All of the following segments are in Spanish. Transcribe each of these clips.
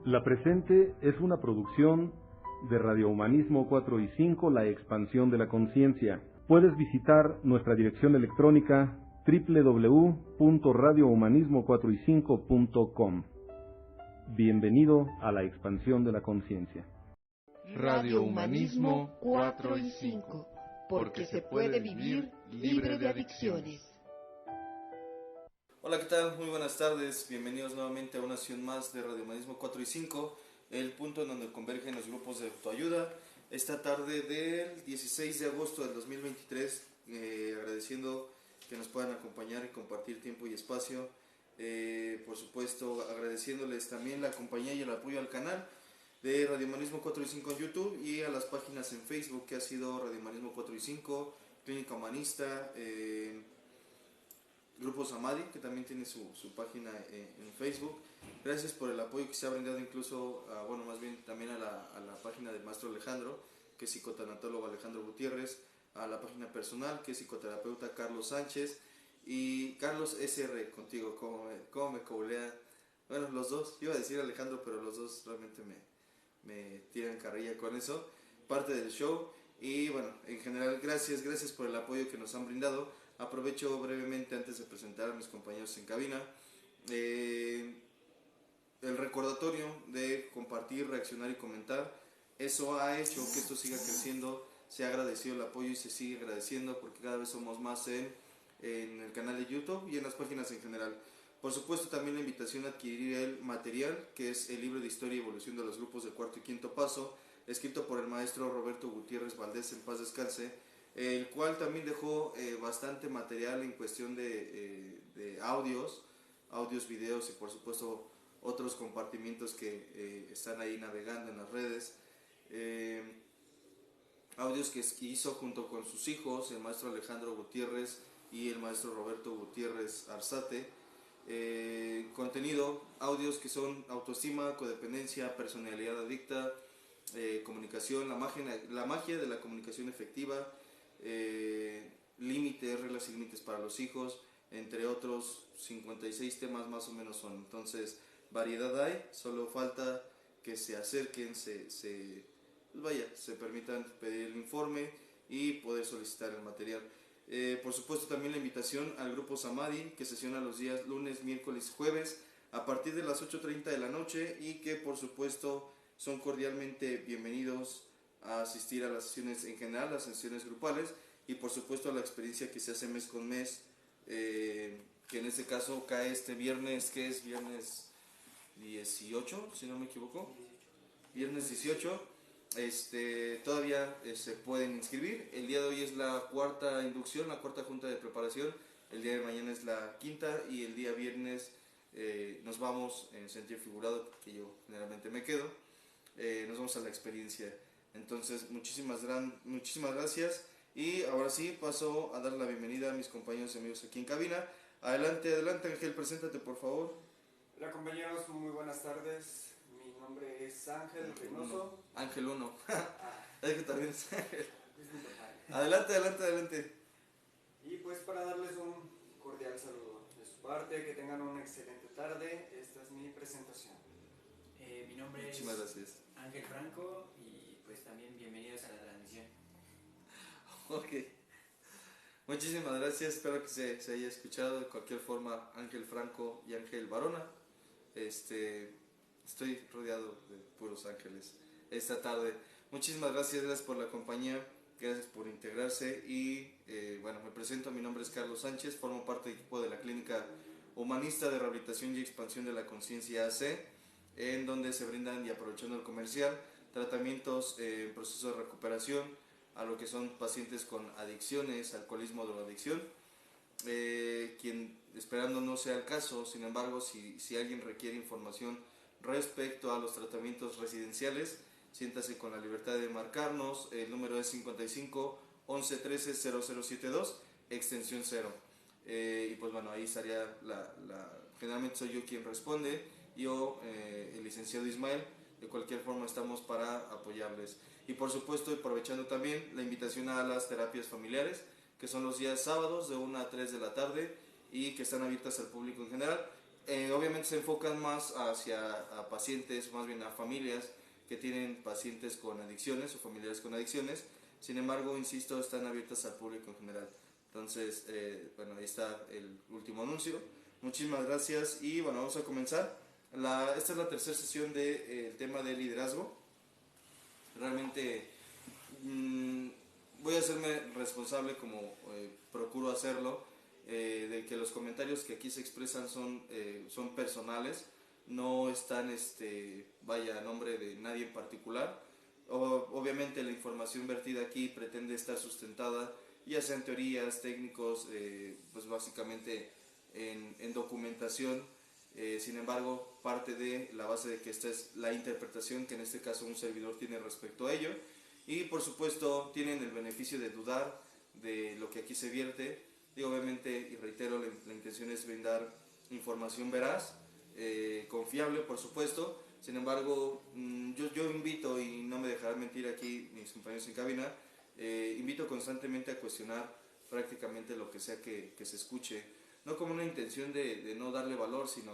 La presente es una producción de Radio Humanismo 4 y 5, la expansión de la conciencia. Puedes visitar nuestra dirección electrónica www.radiohumanismo4y5.com. Bienvenido a la expansión de la conciencia. Radio Humanismo 4 y 5, porque se puede vivir libre de adicciones. Hola, ¿qué tal? Muy buenas tardes. Bienvenidos nuevamente a una sesión más de Radio Humanismo 4 y 5, el punto en donde convergen los grupos de autoayuda. Esta tarde del 16 de agosto del 2023, agradeciendo que nos puedan acompañar y compartir tiempo y espacio. Por supuesto, agradeciéndoles también la compañía y el apoyo al canal de Radio Humanismo 4 y 5 en YouTube y a las páginas en Facebook que ha sido Radio Humanismo 4 y 5, Clínica Humanista, Grupo Samadhi, que también tiene su página en Facebook. Gracias por el apoyo que se ha brindado incluso, más bien también a la página del maestro Alejandro, que es psicotanatólogo Alejandro Gutiérrez, a la página personal, que es psicoterapeuta Carlos Sánchez, y Carlos SR, contigo, cómo me coulea. Bueno, los dos, iba a decir Alejandro, pero los dos realmente me tiran carrilla con eso, parte del show. Y bueno, en general, gracias por el apoyo que nos han brindado. Aprovecho brevemente antes de presentar a mis compañeros en cabina el recordatorio de compartir, reaccionar y comentar. Eso ha hecho que esto siga creciendo. Se ha agradecido el apoyo y se sigue agradeciendo porque cada vez somos más en el canal de YouTube y en las páginas en general. Por supuesto, también la invitación a adquirir el material, que es el libro de historia y evolución de los grupos del cuarto y quinto paso, escrito por el maestro Roberto Gutiérrez Valdés, en paz descanse, el cual también dejó bastante material en cuestión de audios, videos y por supuesto otros compartimientos que están ahí navegando en las redes. Audios que hizo junto con sus hijos, el maestro Alejandro Gutiérrez y el maestro Roberto Gutiérrez Arzate. Contenido, audios que son autoestima, codependencia, personalidad adicta, comunicación, la magia de la comunicación efectiva, límites, reglas y límites para los hijos, entre otros 56 temas más o menos son. Entonces, variedad hay, solo falta que se acerquen, se permitan pedir el informe y poder solicitar el material. Por supuesto, también la invitación al grupo Samadhi, que sesiona los días lunes, miércoles y jueves a partir de las 8:30 de la noche, y que por supuesto son cordialmente bienvenidos a asistir a las sesiones en general, las sesiones grupales, y por supuesto a la experiencia que se hace mes con mes, que en este caso cae este viernes, que es viernes 18, si no me equivoco, viernes 18. Todavía se pueden inscribir. El día de hoy es la cuarta inducción, la cuarta junta de preparación. El día de mañana es la quinta, y el día viernes nos vamos en sentido figurado, que yo generalmente me quedo. Nos vamos a la experiencia. Entonces, muchísimas gracias. Y ahora sí, paso a dar la bienvenida a mis compañeros y amigos aquí en cabina. Adelante, Ángel, preséntate por favor. Hola compañeros, muy buenas tardes. Mi nombre es Ángel Reynoso. Ángel 1. Es que también es Ángel. Adelante. Y pues para darles un cordial saludo de su parte, que tengan una excelente tarde. Esta es mi presentación. Mi nombre es Ángel Franco y pues también bienvenidos a la transmisión. Ok. Muchísimas gracias, espero que se haya escuchado. De cualquier forma, Ángel Franco y Ángel Varona. Estoy rodeado de puros ángeles esta tarde. Muchísimas gracias por la compañía, gracias por integrarse. Y me presento, mi nombre es Carlos Sánchez, formo parte del equipo de la Clínica Humanista de Rehabilitación y Expansión de la Conciencia AC, en donde se brindan, y aprovechando el comercial, tratamientos en proceso de recuperación a lo que son pacientes con adicciones, alcoholismo, drogadicción. Quien esperando no sea el caso, sin embargo, si alguien requiere información respecto a los tratamientos residenciales, siéntase con la libertad de marcarnos. El número es 55 11 13 0072, extensión 0. Y pues bueno, ahí estaría generalmente soy yo quien responde, yo, el licenciado Ismael. De cualquier forma estamos para apoyarles. Y por supuesto, aprovechando también la invitación a las terapias familiares, que son los días sábados de 1 a 3 de la tarde y que están abiertas al público en general. Obviamente se enfocan más hacia a pacientes, más bien a familias que tienen pacientes con adicciones o familiares con adicciones. Sin embargo, insisto, están abiertas al público en general. Entonces, bueno, ahí está el último anuncio. Muchísimas gracias y bueno, vamos a comenzar. Esta es la tercera sesión del tema de liderazgo. Realmente voy a hacerme responsable, como procuro hacerlo, de que los comentarios que aquí se expresan son personales, no están a nombre de nadie en particular. Obviamente la información vertida aquí pretende estar sustentada ya sea en teorías, técnicos, pues básicamente en documentación. Sin embargo, parte de la base de que esta es la interpretación que en este caso un servidor tiene respecto a ello, y por supuesto tienen el beneficio de dudar de lo que aquí se vierte. Y obviamente, y reitero, la intención es brindar información veraz, confiable por supuesto. Sin embargo, yo invito, y no me dejarán mentir aquí mis compañeros en cabina, invito constantemente a cuestionar prácticamente lo que sea que se escuche, no como una intención de no darle valor, sino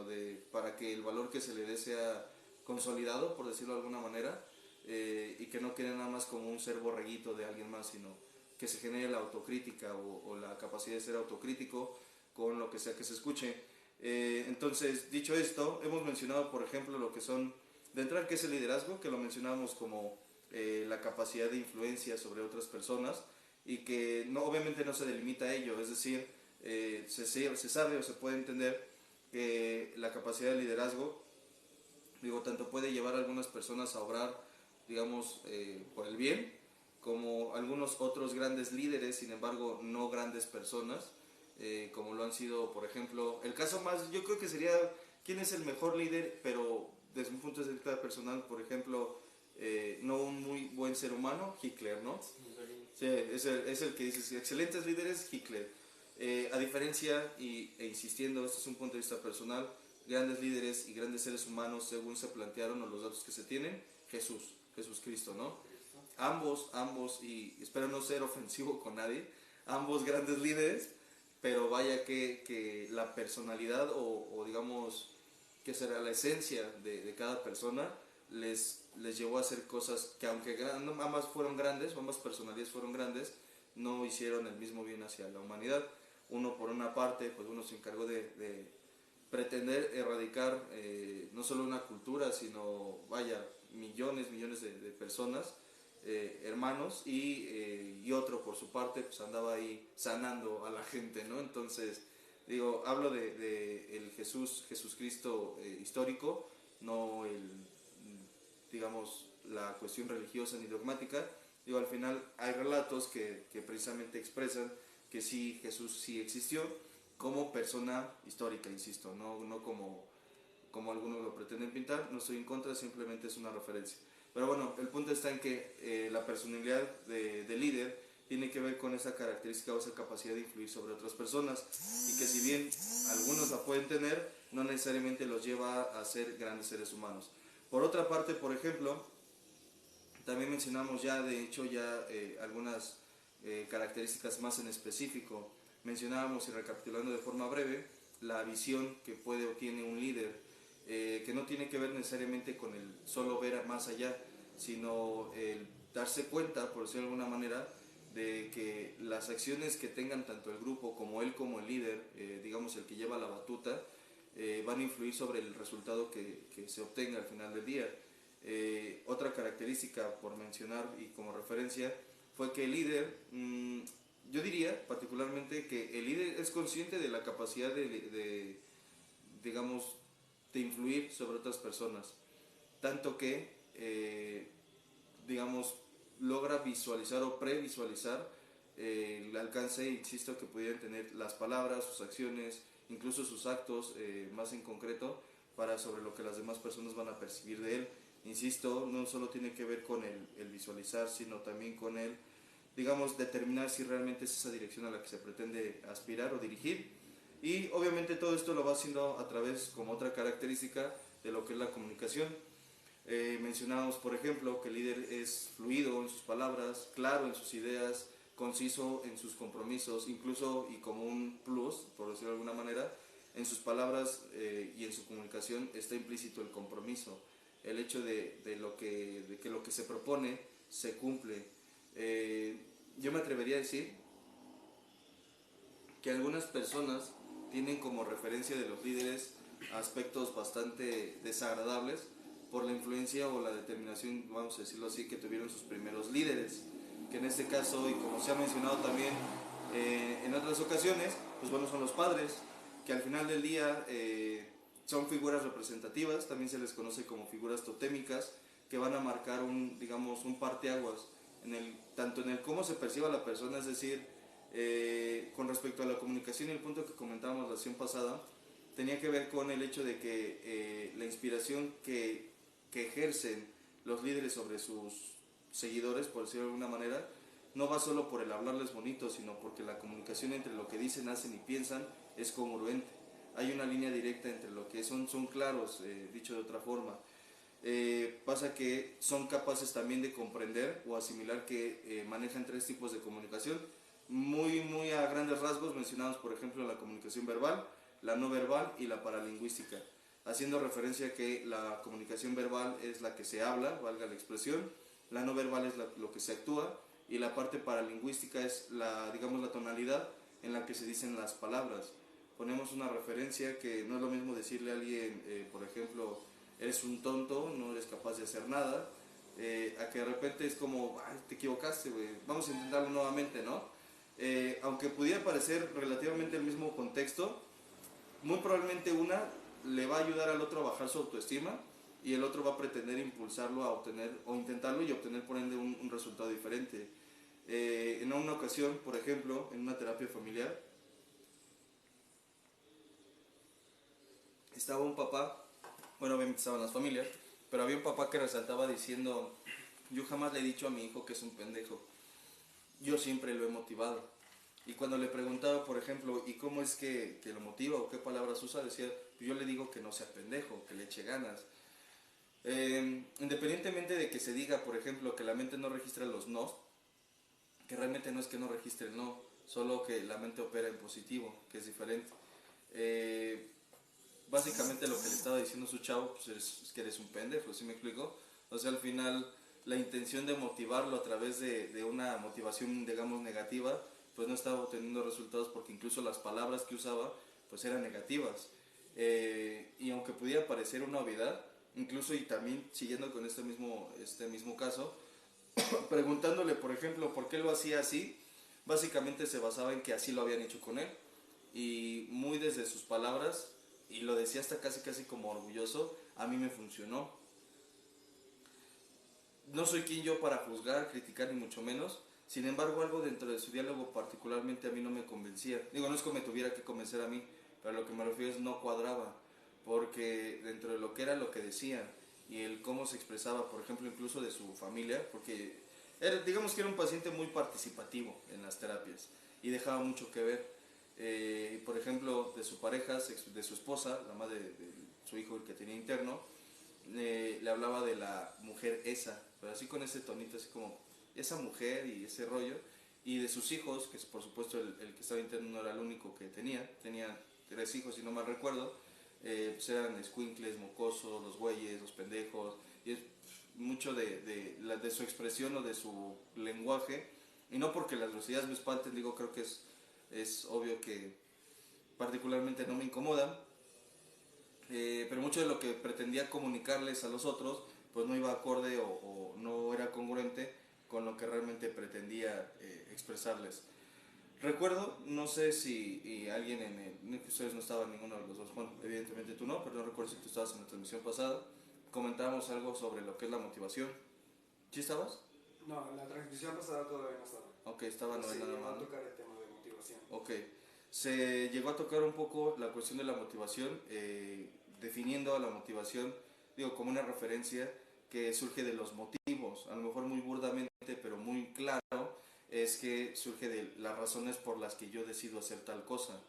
para que el valor que se le dé sea consolidado, por decirlo de alguna manera, y que no quede nada más como un ser borreguito de alguien más, sino que se genere la autocrítica o la capacidad de ser autocrítico con lo que sea que se escuche. Entonces, dicho esto, hemos mencionado, por ejemplo, lo que son, de entrada, ¿qué es el liderazgo? Que lo mencionábamos como la capacidad de influencia sobre otras personas, y que obviamente no se delimita a ello, es decir, se sabe o se puede entender que la capacidad de liderazgo, tanto puede llevar a algunas personas a obrar, digamos, por el bien, como algunos otros grandes líderes, sin embargo, no grandes personas, como lo han sido, por ejemplo, el caso más, yo creo que sería, ¿quién es el mejor líder? Pero desde un punto de vista personal, por ejemplo, no un muy buen ser humano, Hitler, ¿no? Sí, es el que dice, excelentes líderes, Hitler. A diferencia, e insistiendo, esto es un punto de vista personal, grandes líderes y grandes seres humanos, según se plantearon o los datos que se tienen, Jesucristo, ¿no? Ambos, y espero no ser ofensivo con nadie, ambos grandes líderes, pero vaya que la personalidad o digamos, que será la esencia de cada persona, les llevó a hacer cosas que, aunque ambas fueron grandes, ambas personalidades fueron grandes, no hicieron el mismo bien hacia la humanidad. Uno, por una parte, pues uno se encargó de pretender erradicar no solo una cultura, sino millones de personas, hermanos, y otro por su parte pues andaba ahí sanando a la gente, ¿no? Entonces, hablo de el Jesucristo histórico, no digamos, la cuestión religiosa ni dogmática. Al final hay relatos que precisamente expresan que sí, Jesús sí existió como persona histórica, insisto, no como algunos lo pretenden pintar. No estoy en contra, simplemente es una referencia. Pero bueno, el punto está en que la personalidad de líder tiene que ver con esa característica o esa capacidad de influir sobre otras personas, y que si bien algunos la pueden tener, no necesariamente los lleva a ser grandes seres humanos. Por otra parte, por ejemplo, también mencionamos de hecho algunas características más en específico. Mencionábamos, y recapitulando de forma breve, la visión que puede o tiene un líder, que no tiene que ver necesariamente con el solo ver más allá, sino el darse cuenta, por decirlo de alguna manera, de que las acciones que tengan tanto el grupo como él como el líder, digamos el que lleva la batuta, van a influir sobre el resultado que se obtenga al final del día. Otra característica por mencionar y como referencia fue que el líder, yo diría particularmente que el líder es consciente de la capacidad digamos, de influir sobre otras personas, tanto que, digamos, logra visualizar o previsualizar el alcance, insisto, que pudieran tener las palabras, sus acciones, incluso sus actos, más en concreto, sobre lo que las demás personas van a percibir de él. Insisto, no solo tiene que ver con el visualizar, sino también con el, digamos, determinar si realmente es esa dirección a la que se pretende aspirar o dirigir. Y obviamente todo esto lo va haciendo a través, como otra característica, de lo que es la comunicación. Mencionamos, por ejemplo, que el líder es fluido en sus palabras, claro en sus ideas, conciso en sus compromisos, incluso, y como un plus, por decirlo de alguna manera, en sus palabras y en su comunicación está implícito el compromiso, el hecho de que lo que se propone se cumple. Yo me atrevería a decir que algunas personas tienen como referencia de los líderes aspectos bastante desagradables por la influencia o la determinación, vamos a decirlo así, que tuvieron sus primeros líderes, que en este caso, y como se ha mencionado también en otras ocasiones, pues bueno, son los padres, que al final del día son figuras representativas, también se les conoce como figuras totémicas, que van a marcar un parteaguas, tanto en el cómo se perciba la persona, es decir, con respecto a la comunicación y el punto que comentábamos la sesión pasada, tenía que ver con el hecho de que la inspiración que ejercen los líderes sobre sus seguidores, por decirlo de alguna manera, no va solo por el hablarles bonito, sino porque la comunicación entre lo que dicen, hacen y piensan es congruente. Hay una línea directa entre lo que son claros, dicho de otra forma. Pasa que son capaces también de comprender o asimilar que manejan tres tipos de comunicación. Muy a grandes rasgos mencionamos, por ejemplo, la comunicación verbal, la no verbal y la paralingüística, haciendo referencia a que la comunicación verbal es la que se habla, valga la expresión, la no verbal es lo que se actúa, y la parte paralingüística es la tonalidad en la que se dicen las palabras. Ponemos una referencia que no es lo mismo decirle a alguien, por ejemplo, eres un tonto, no eres capaz de hacer nada, a que de repente es como, ay, te equivocaste, güey, vamos a intentarlo nuevamente, ¿no? Aunque pudiera parecer relativamente el mismo contexto, muy probablemente una le va a ayudar al otro a bajar su autoestima y el otro va a pretender impulsarlo a obtener o intentarlo y obtener por ende un resultado diferente. En una ocasión, por ejemplo, en una terapia familiar, estaba un papá, bueno, obviamente estaban las familias, pero había un papá que resaltaba diciendo, yo jamás le he dicho a mi hijo que es un pendejo, yo siempre lo he motivado. Y cuando le preguntaba, por ejemplo, ¿y cómo es que lo motiva o qué palabras usa? Decía, yo le digo que no sea pendejo, que le eche ganas. Independientemente de que se diga, por ejemplo, que la mente no registra los no, que realmente no es que no registre el no, solo que la mente opera en positivo, que es diferente. Básicamente lo que le estaba diciendo su chavo, pues es que eres un pendejo, ¿sí me explico? O sea, al final la intención de motivarlo a través de una motivación, digamos, negativa, pues no estaba obteniendo resultados porque incluso las palabras que usaba, pues eran negativas. Y aunque pudiera parecer una obviedad, incluso y también siguiendo con este mismo caso, preguntándole, por ejemplo, por qué lo hacía así, básicamente se basaba en que así lo habían hecho con él. Y muy desde sus palabras, y lo decía hasta casi como orgulloso, a mí me funcionó. No soy quien yo para juzgar, criticar ni mucho menos, sin embargo algo dentro de su diálogo particularmente a mí no me convencía. Digo, no es que me tuviera que convencer a mí, pero a lo que me refiero es no cuadraba, porque dentro de lo que era lo que decía y el cómo se expresaba, por ejemplo, incluso de su familia, porque digamos que era un paciente muy participativo en las terapias y dejaba mucho que ver. Por ejemplo, de su pareja, de su esposa, la madre de su hijo, el que tenía interno, le hablaba de la mujer esa, pero así con ese tonito, así como esa mujer y ese rollo, y de sus hijos, que por supuesto el que estaba interno no era el único que tenía 3 hijos si no mal recuerdo, pues eran escuincles, mocosos, los güeyes, los pendejos, y es mucho de su expresión o de su lenguaje, y no porque las groserías me espanten, digo, creo que es obvio que particularmente no me incomodan, pero mucho de lo que pretendía comunicarles a los otros pues no iba acorde o no era congruente con lo que realmente pretendía expresarles. Recuerdo, no sé si alguien ustedes no estaban ninguno de los dos, bueno, evidentemente tú no, pero no recuerdo si tú estabas en la transmisión pasada, comentábamos algo sobre lo que es la motivación. ¿Sí estabas? No, en la transmisión pasada todavía no estaba. Ok, estaba no hay nada más. Sí, a tocar el tema de motivación. Ok, se llegó a tocar un poco la cuestión de la motivación, definiendo a la motivación, digo, como una referencia que surge de los motivos, a lo mejor muy burdamente, pero muy claro, es que surge de las razones por las que yo decido hacer tal cosa.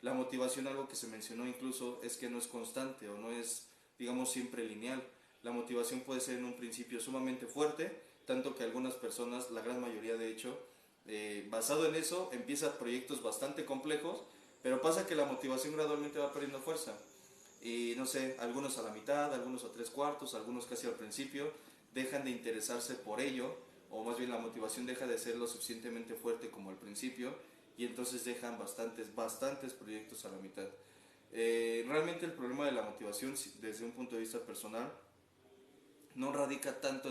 La motivación, algo que se mencionó incluso, es que no es constante o no es, digamos, siempre lineal. La motivación puede ser en un principio sumamente fuerte, tanto que algunas personas, la gran mayoría de hecho, basado en eso, empiezan proyectos bastante complejos, Pero pasa que la motivación gradualmente va perdiendo fuerza. Y no sé, algunos a la mitad, algunos a 3/4, algunos casi al principio, dejan de interesarse por ello, o más bien la motivación deja de ser lo suficientemente fuerte como al principio, y entonces dejan bastantes proyectos a la mitad. Realmente el problema de la motivación, desde un punto de vista personal, no radica tanto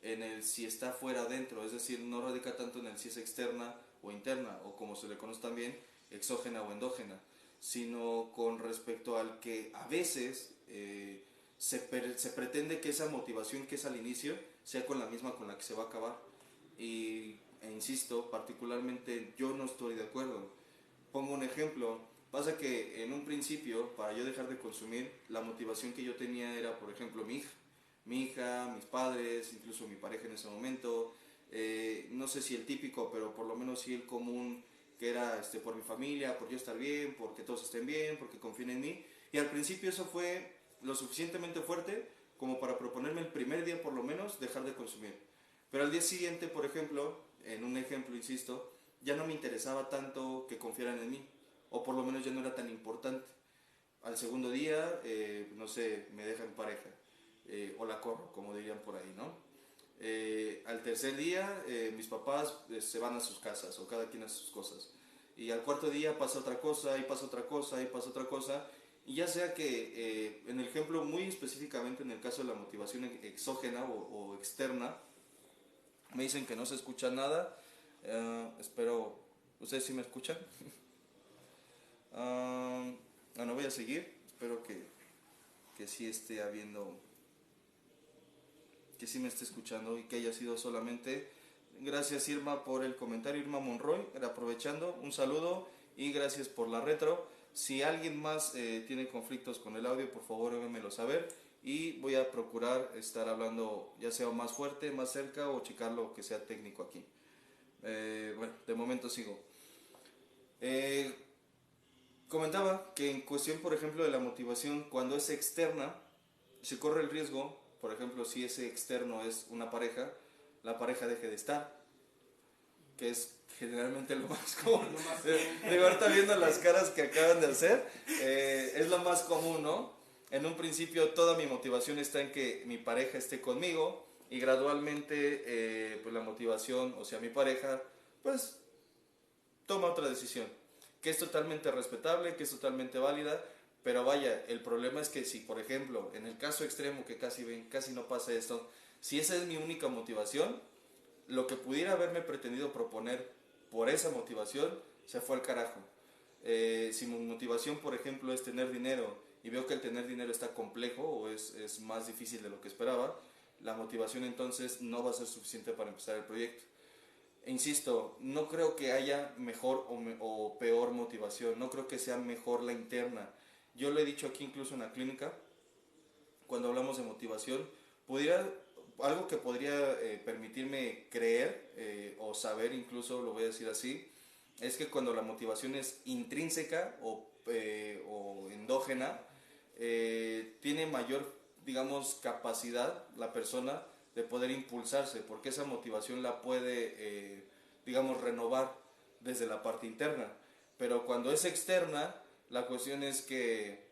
en el si está fuera o dentro, es decir, no radica tanto en el si es externa o interna, o como se le conoce también, exógena o endógena, sino con respecto al que a veces se pretende que esa motivación que es al inicio sea con la misma con la que se va a acabar. E insisto, particularmente yo no estoy de acuerdo. Pongo un ejemplo. Pasa que en un principio, para yo dejar de consumir, la motivación que yo tenía era, por ejemplo, mi hija, mis padres, incluso mi pareja en ese momento. No sé si el típico, pero por lo menos sí el común, que era por mi familia, por yo estar bien, porque todos estén bien, porque confíen en mí. Y al principio eso fue lo suficientemente fuerte como para proponerme el primer día por lo menos dejar de consumir. Pero al día siguiente, por ejemplo, en un ejemplo, insisto, ya no me interesaba tanto que confiaran en mí, o por lo menos ya no era tan importante. Al segundo día, no sé, me dejan pareja, o la corro, como dirían por ahí, ¿no? Al tercer día, mis papás se van a sus casas, o cada quien a sus cosas. Y al cuarto día pasa otra cosa, y pasa otra cosa, y pasa otra cosa. Y ya sea que, en el ejemplo muy específicamente, en el caso de la motivación exógena o externa, me dicen que no se escucha nada. Espero, ¿ustedes sí me escuchan? Bueno, voy a seguir. Espero que sí esté habiendo, que sí me esté escuchando y que haya sido solamente. Gracias Irma por el comentario, Irma Monroy, aprovechando, un saludo y gracias por la retro. Si alguien más tiene conflictos con el audio, por favor háganmelo saber y voy a procurar estar hablando ya sea más fuerte, más cerca o checarlo que sea técnico aquí. Bueno, de momento sigo. Comentaba que en cuestión, por ejemplo, de la motivación, cuando es externa, se corre el riesgo, por ejemplo, si ese externo es una pareja, la pareja deje de estar, que es generalmente lo más común. Digo, ahorita viendo las caras que acaban de hacer, es lo más común, ¿no? En un principio toda mi motivación está en que mi pareja esté conmigo y gradualmente pues la motivación, o sea, mi pareja, pues toma otra decisión, que es totalmente respetable, que es totalmente válida, pero vaya, el problema es que si, por ejemplo, en el caso extremo que casi no pasa esto, si esa es mi única motivación, lo que pudiera haberme pretendido proponer por esa motivación se fue al carajo. Si mi motivación, por ejemplo, es tener dinero y veo que el tener dinero está complejo o es más difícil de lo que esperaba, la motivación entonces no va a ser suficiente para empezar el proyecto. E insisto, no creo que haya mejor o peor motivación, no creo que sea mejor la interna. Yo lo he dicho aquí incluso en la clínica, cuando hablamos de motivación, algo que podría permitirme creer o saber, incluso lo voy a decir así, es que cuando la motivación es intrínseca o endógena, tiene mayor, digamos, capacidad la persona de poder impulsarse, porque esa motivación la puede, digamos, renovar desde la parte interna. Pero cuando es externa, la cuestión es que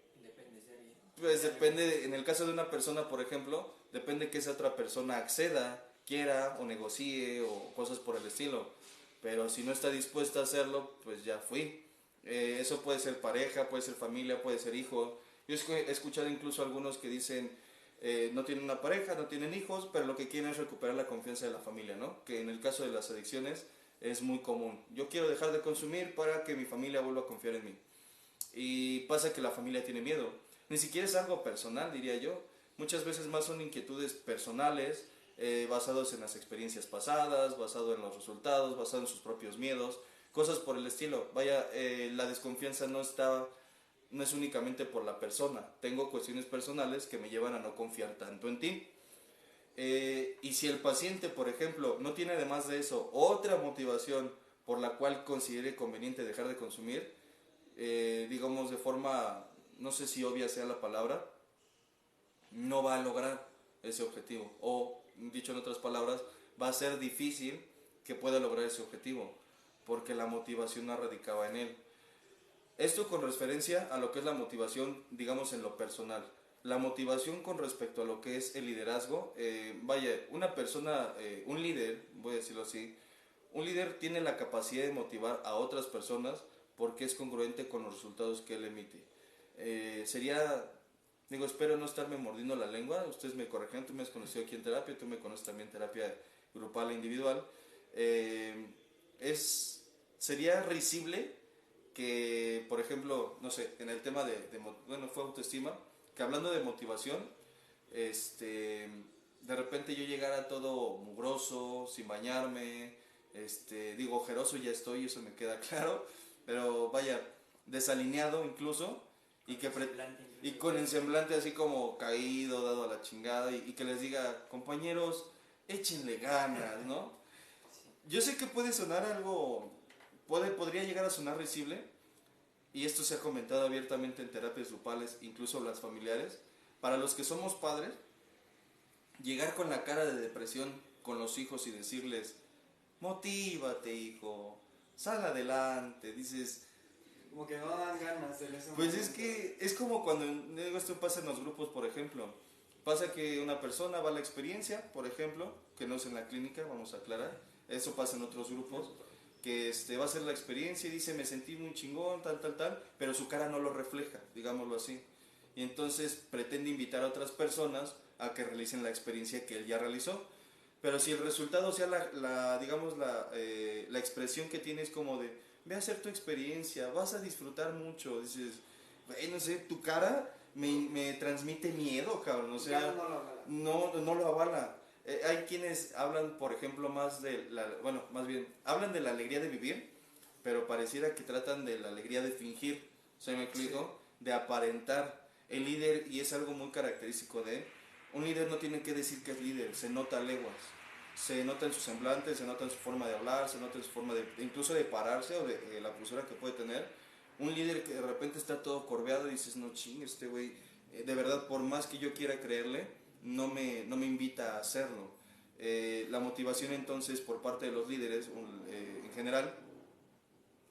pues depende, en el caso de una persona, por ejemplo, depende que esa otra persona acceda, quiera o negocie o cosas por el estilo. Pero si no está dispuesta a hacerlo, pues ya fui. Eso puede ser pareja, puede ser familia, puede ser hijo. Yo he escuchado incluso algunos que dicen, no tienen una pareja, no tienen hijos, pero lo que quieren es recuperar la confianza de la familia, ¿no? Que en el caso de las adicciones es muy común. Yo quiero dejar de consumir para que mi familia vuelva a confiar en mí. Y pasa que la familia tiene miedo. Ni siquiera es algo personal, diría yo. Muchas veces más son inquietudes personales, basados en las experiencias pasadas, basado en los resultados, basado en sus propios miedos, cosas por el estilo. Vaya, la desconfianza no es únicamente por la persona. Tengo cuestiones personales que me llevan a no confiar tanto en ti. Y si el paciente, por ejemplo, no tiene además de eso otra motivación por la cual considere conveniente dejar de consumir, digamos de forma, no sé si obvia sea la palabra, no va a lograr ese objetivo, o dicho en otras palabras, va a ser difícil que pueda lograr ese objetivo, porque la motivación no radicaba en él. Esto con referencia a lo que es la motivación, digamos, en lo personal. La motivación con respecto a lo que es el liderazgo, una persona, un líder, voy a decirlo así, un líder tiene la capacidad de motivar a otras personas porque es congruente con los resultados que él emite. Espero no estarme mordiendo la lengua, ustedes me corregirán, tú me has conocido aquí en terapia, tú me conoces también en terapia grupal e individual. Sería risible que, por ejemplo, no sé, en el tema fue autoestima, que hablando de motivación, de repente yo llegara todo mugroso, sin bañarme, ojeroso ya estoy, eso me queda claro, pero vaya, desalineado incluso, y con el semblante así como caído, dado a la chingada, y que les diga, compañeros, échenle ganas, ¿no? Yo sé que puede sonar algo, podría llegar a sonar risible, y esto se ha comentado abiertamente en terapias grupales, incluso las familiares. Para los que somos padres, llegar con la cara de depresión con los hijos y decirles, motívate, hijo, sal adelante, dices... Como que no dan ganas en ese Pues momento. es que es como cuando esto pasa en los grupos, por ejemplo. Pasa que una persona va a la experiencia, por ejemplo, que no es en la clínica, vamos a aclarar. Eso pasa en otros grupos, que va a hacer la experiencia y dice, me sentí muy chingón, tal, pero su cara no lo refleja, digámoslo así. Y entonces pretende invitar a otras personas a que realicen la experiencia que él ya realizó. Pero si el resultado sea la expresión que tienes como de, ve a hacer tu experiencia, vas a disfrutar mucho, dices, no sé, tu cara me transmite miedo, cabrón, o sea, no lo avala. Hay quienes hablan, por ejemplo, hablan de la alegría de vivir, pero pareciera que tratan de la alegría de fingir, ¿se me explico? Sí. De aparentar. El líder, y es algo muy característico de él, un líder no tiene que decir que es líder, se nota a leguas. Se nota en su semblante, se nota en su forma de hablar, se nota en su forma incluso de pararse o de la postura que puede tener. Un líder que de repente está todo corveado y dices, no chingue, este güey, de verdad, por más que yo quiera creerle, no me invita a hacerlo. La motivación entonces por parte de los líderes en general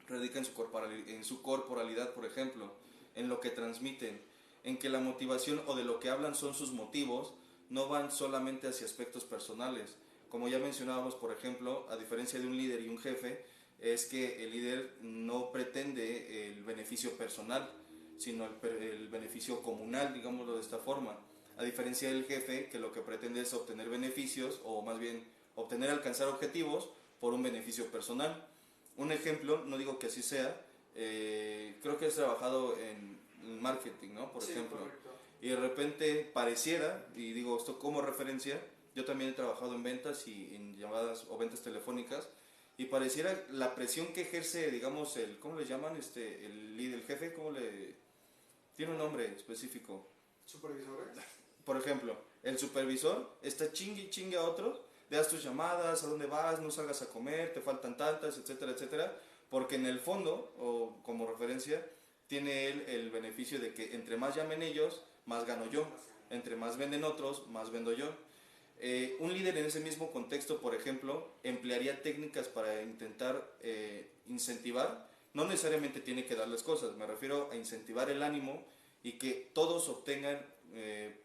radica en su corporalidad, por ejemplo, en lo que transmiten, en que la motivación o de lo que hablan son sus motivos, no van solamente hacia aspectos personales. Como ya mencionábamos, por ejemplo, a diferencia de un líder y un jefe, es que el líder no pretende el beneficio personal, sino el beneficio comunal, digámoslo de esta forma. A diferencia del jefe, que lo que pretende es obtener beneficios, o más bien alcanzar objetivos por un beneficio personal. Un ejemplo, no digo que así sea, creo que has trabajado en marketing, ¿no? Por ejemplo. Correcto. Y de repente pareciera, y digo esto como referencia, yo también he trabajado en ventas y en llamadas o ventas telefónicas, y pareciera la presión que ejerce, digamos, ¿cómo le llaman? El líder, el jefe, tiene un nombre específico. ¿Supervisores? Por ejemplo, el supervisor está chingue a otros, de haz tus llamadas, a dónde vas, no salgas a comer, te faltan tantas, etcétera, etcétera, porque en el fondo, o como referencia, tiene él el beneficio de que entre más llamen ellos, más gano yo, entre más venden otros, más vendo yo. Un líder en ese mismo contexto, por ejemplo, emplearía técnicas para intentar incentivar, no necesariamente tiene que darles cosas, me refiero a incentivar el ánimo y que todos obtengan,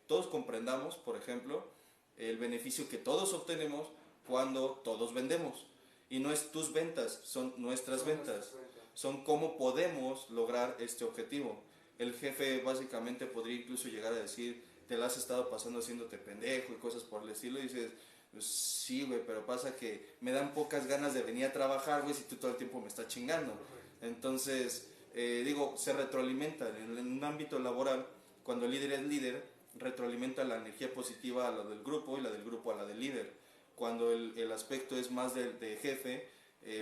todos comprendamos, por ejemplo, el beneficio que todos obtenemos cuando todos vendemos. Y no es tus ventas, son nuestras ventas, son cómo podemos lograr este objetivo. El jefe básicamente podría incluso llegar a decir, te la has estado pasando haciéndote pendejo y cosas por el estilo, y dices, pues, sí, güey, pero pasa que me dan pocas ganas de venir a trabajar, güey, si tú todo el tiempo me estás chingando. Entonces, se retroalimenta en un ámbito laboral, cuando el líder es líder, retroalimenta la energía positiva a la del grupo y la del grupo a la del líder. Cuando el aspecto es más de jefe,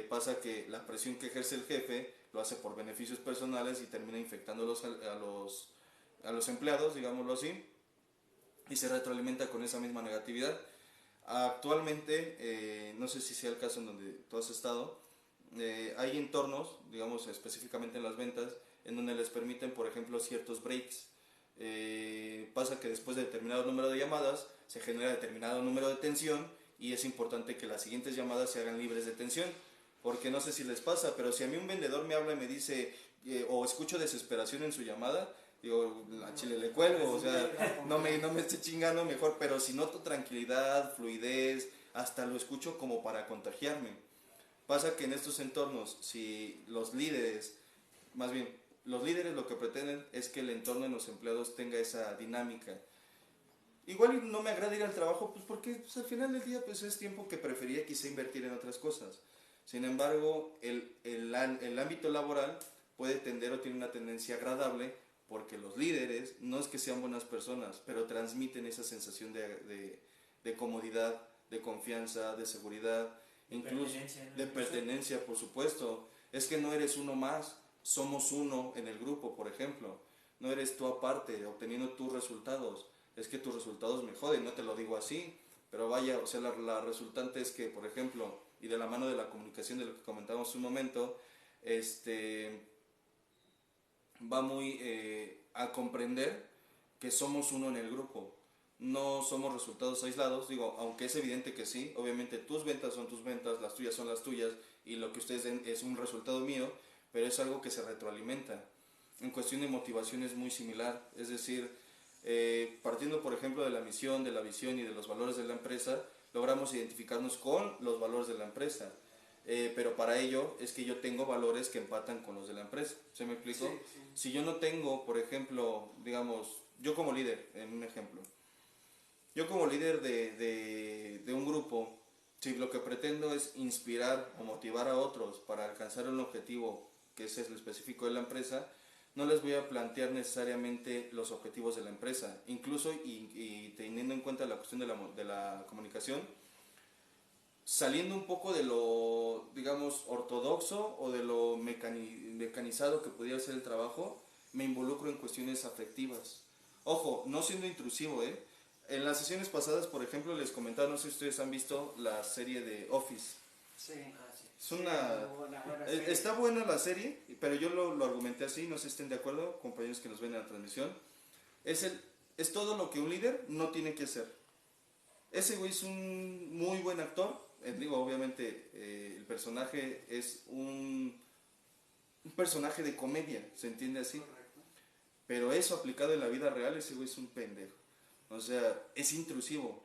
pasa que la presión que ejerce el jefe lo hace por beneficios personales y termina infectando a los empleados, digámoslo así, y se retroalimenta con esa misma negatividad. Actualmente, no sé si sea el caso en donde tú has estado, hay entornos, digamos específicamente en las ventas, en donde les permiten, por ejemplo, ciertos breaks. Pasa que después de determinado número de llamadas se genera determinado número de tensión y es importante que las siguientes llamadas se hagan libres de tensión, porque no sé si les pasa, pero si a mí un vendedor me habla y me dice, o escucho desesperación en su llamada, digo, a chile le cuelgo, o sea, no me esté chingando mejor, pero si noto tranquilidad, fluidez, hasta lo escucho como para contagiarme. Pasa que en estos entornos, si los líderes, más bien, los líderes lo que pretenden es que el entorno de los empleados tenga esa dinámica. Igual no me agrada ir al trabajo, pues porque pues, al final del día pues, es tiempo que prefería quizá invertir en otras cosas. Sin embargo, el ámbito laboral puede tender o tiene una tendencia agradable porque los líderes no es que sean buenas personas, pero transmiten esa sensación de comodidad, de confianza, de seguridad, incluso de pertenencia, por supuesto. Es que no eres uno más, somos uno en el grupo, por ejemplo. No eres tú aparte, obteniendo tus resultados. Es que tus resultados me joden, no te lo digo así, pero vaya, o sea, la resultante es que, por ejemplo, y de la mano de la comunicación, de lo que comentamos un momento, va muy a comprender que somos uno en el grupo. No somos resultados aislados, digo, aunque es evidente que sí, obviamente tus ventas son tus ventas, las tuyas son las tuyas, y lo que ustedes den es un resultado mío, pero es algo que se retroalimenta. En cuestión de motivación es muy similar, es decir, partiendo por ejemplo de la misión, de la visión y de los valores de la empresa, logramos identificarnos con los valores de la empresa, pero para ello es que yo tengo valores que empatan con los de la empresa. ¿Se me explicó? Sí, sí. Si yo no tengo, por ejemplo, digamos, yo como líder, en un ejemplo, yo como líder de un grupo, si lo que pretendo es inspirar o motivar a otros para alcanzar un objetivo que ese es el específico de la empresa, no les voy a plantear necesariamente los objetivos de la empresa. Incluso, y teniendo en cuenta la cuestión de la comunicación, saliendo un poco de lo, digamos, ortodoxo o de lo mecanizado que pudiera ser el trabajo, me involucro en cuestiones afectivas. Ojo, no siendo intrusivo, En las sesiones pasadas, por ejemplo, les comentaba, no sé si ustedes han visto la serie de Office. Sí. Es una... Está buena la serie, pero yo lo argumenté así, no sé si estén de acuerdo, compañeros que nos ven en la transmisión. Es todo lo que un líder no tiene que hacer. Ese güey es un muy buen actor. Digo, obviamente, el personaje es un personaje de comedia, se entiende así. Correcto. Pero eso aplicado en la vida real, ese güey es un pendejo. O sea, es intrusivo.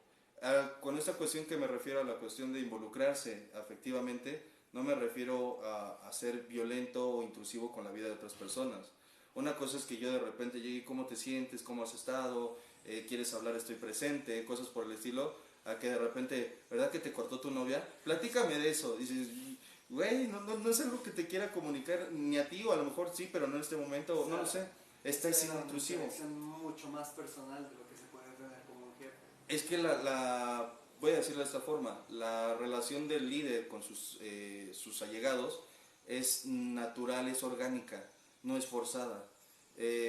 Con esta cuestión que me refiero a la cuestión de involucrarse afectivamente, no me refiero a ser violento o intrusivo con la vida de otras personas. Una cosa es que yo de repente llegue, ¿cómo te sientes? ¿Cómo has estado? ¿Quieres hablar? Estoy presente, cosas por el estilo. A que de repente, ¿verdad que te cortó tu novia? Platícame de eso. Dices, güey, no es algo que te quiera comunicar ni a ti, o a lo mejor sí, pero no en este momento, o sea, no lo sé. Está siendo intrusivo. Es mucho más personal de lo que se puede tener como un jefe. Es que voy a decirlo de esta forma, la relación del líder con sus allegados es natural, es orgánica, no es forzada.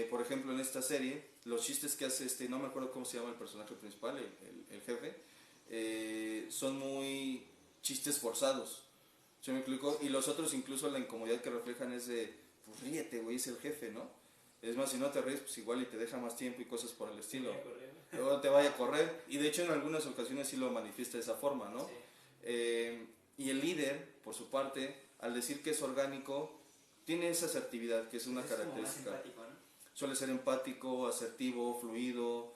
Por ejemplo, en esta serie, los chistes que hace no me acuerdo cómo se llama el personaje principal, el jefe, son muy chistes forzados. ¿Se me explicó? Y los otros, incluso la incomodidad que reflejan es de, pues ríete, güey, es el jefe, ¿no? Es más, si no te ríes, pues igual y te deja más tiempo y cosas por el estilo. Luego te vaya a correr. Y de hecho en algunas ocasiones sí lo manifiesta de esa forma, ¿no? Sí. Y el líder, por su parte, al decir que es orgánico, tiene esa asertividad, que es una característica. Más empático, ¿no? Suele ser empático, asertivo, fluido.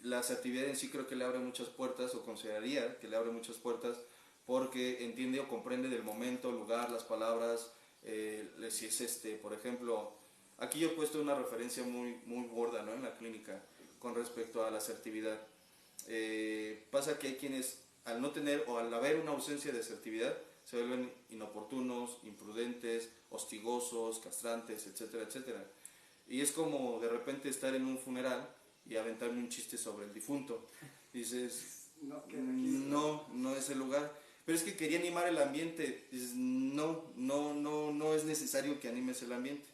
La asertividad en sí creo que le abre muchas puertas, o consideraría que le abre muchas puertas, porque entiende o comprende del momento, lugar, las palabras. Si es por ejemplo, aquí yo he puesto una referencia muy, muy gorda, ¿no? En la clínica, con respecto a la asertividad. Pasa que hay quienes, al no tener o al haber una ausencia de asertividad, se vuelven inoportunos, imprudentes, hostigosos, castrantes, etcétera, etcétera. Y es como de repente estar en un funeral y aventarme un chiste sobre el difunto. Dices, no es el lugar. Pero es que quería animar el ambiente. Dices, no es necesario que animes el ambiente.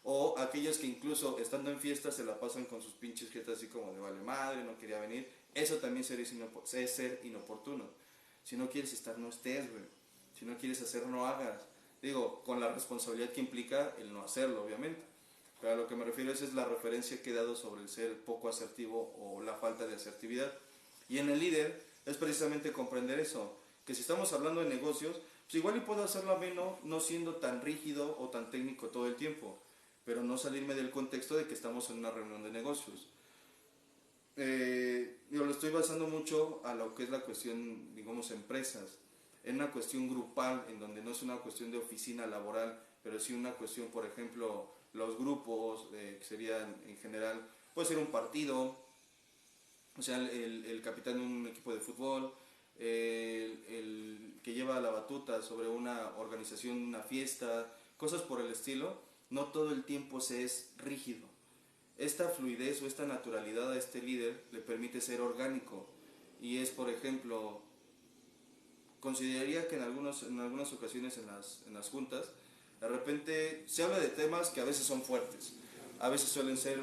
O aquellos que incluso estando en fiestas se la pasan con sus pinches jetas así como de vale madre, no quería venir. Eso también es ser inoportuno. Si no quieres estar, no estés, güey. Si no quieres hacer, no hagas. Digo, con la responsabilidad que implica el no hacerlo, obviamente. Pero a lo que me refiero es la referencia que he dado sobre el ser poco asertivo o la falta de asertividad. Y en el líder es precisamente comprender eso. Que si estamos hablando de negocios, Pues igual y puedo hacerlo ameno, no siendo tan rígido o tan técnico todo el tiempo, pero no salirme del contexto de que estamos en una reunión de negocios. Yo lo estoy basando mucho a lo que es la cuestión, digamos, empresas, en una cuestión grupal, en donde no es una cuestión de oficina laboral, pero sí una cuestión, por ejemplo, los grupos, que serían en general, puede ser un partido, o sea, el capitán de un equipo de fútbol, el que lleva la batuta sobre una organización, una fiesta, cosas por el estilo. No todo el tiempo se es rígido. Esta fluidez o esta naturalidad a este líder le permite ser orgánico, y es, por ejemplo, consideraría que en algunas ocasiones en las juntas, de repente se habla de temas que a veces son fuertes, a veces suelen ser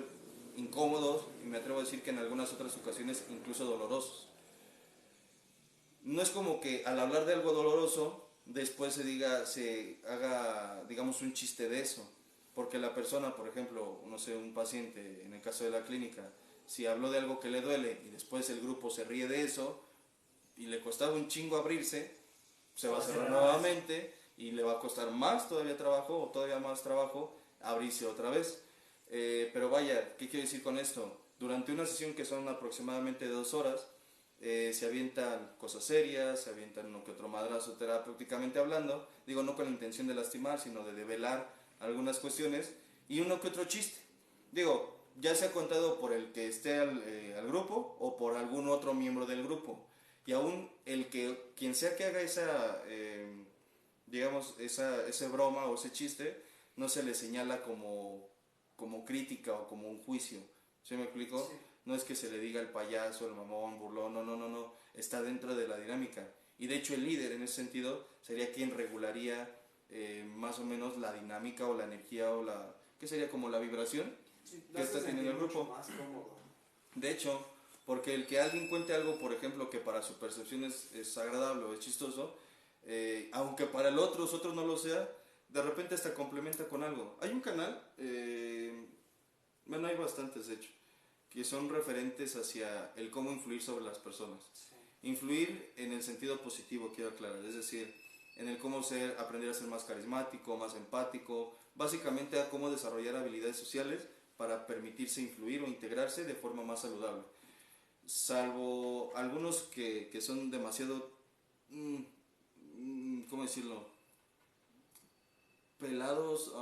incómodos, y me atrevo a decir que en algunas otras ocasiones incluso dolorosos. No es como que al hablar de algo doloroso, después se haga, digamos, un chiste de eso, porque la persona, por ejemplo, no sé, un paciente, en el caso de la clínica, si habló de algo que le duele y después el grupo se ríe de eso y le costaba un chingo abrirse, se va a cerrar nuevamente y le va a costar más todavía trabajo o todavía más trabajo abrirse otra vez. Pero vaya, ¿qué quiero decir con esto? Durante una sesión que son aproximadamente 2 horas, se avientan cosas serias, se avientan uno que otro madrazo terapéuticamente hablando, digo, no con la intención de lastimar, sino de develar algunas cuestiones, y uno que otro chiste. Digo, ya sea contado por el que esté al grupo o por algún otro miembro del grupo. Y aún quien sea que haga esa broma o ese chiste, no se le señala como crítica o como un juicio. ¿Sí me explico? Sí. No es que se le diga el payaso, el mamón, burlón, no. Está dentro de la dinámica. Y de hecho el líder en ese sentido sería quien regularía más o menos la dinámica o la energía o ¿qué sería? Como la vibración que está teniendo el grupo. Más cómodo. De hecho, porque el que alguien cuente algo, por ejemplo, que para su percepción es agradable o es chistoso, aunque para los otros no lo sea, de repente hasta complementa con algo. Hay un canal, bueno, hay bastantes de hecho, que son referentes hacia el cómo influir sobre las personas. Sí. Influir en el sentido positivo, quiero aclarar, es decir, en el cómo aprender a ser más carismático, más empático, básicamente a cómo desarrollar habilidades sociales para permitirse influir o integrarse de forma más saludable. Salvo algunos que son demasiado, ¿cómo decirlo? Pelados,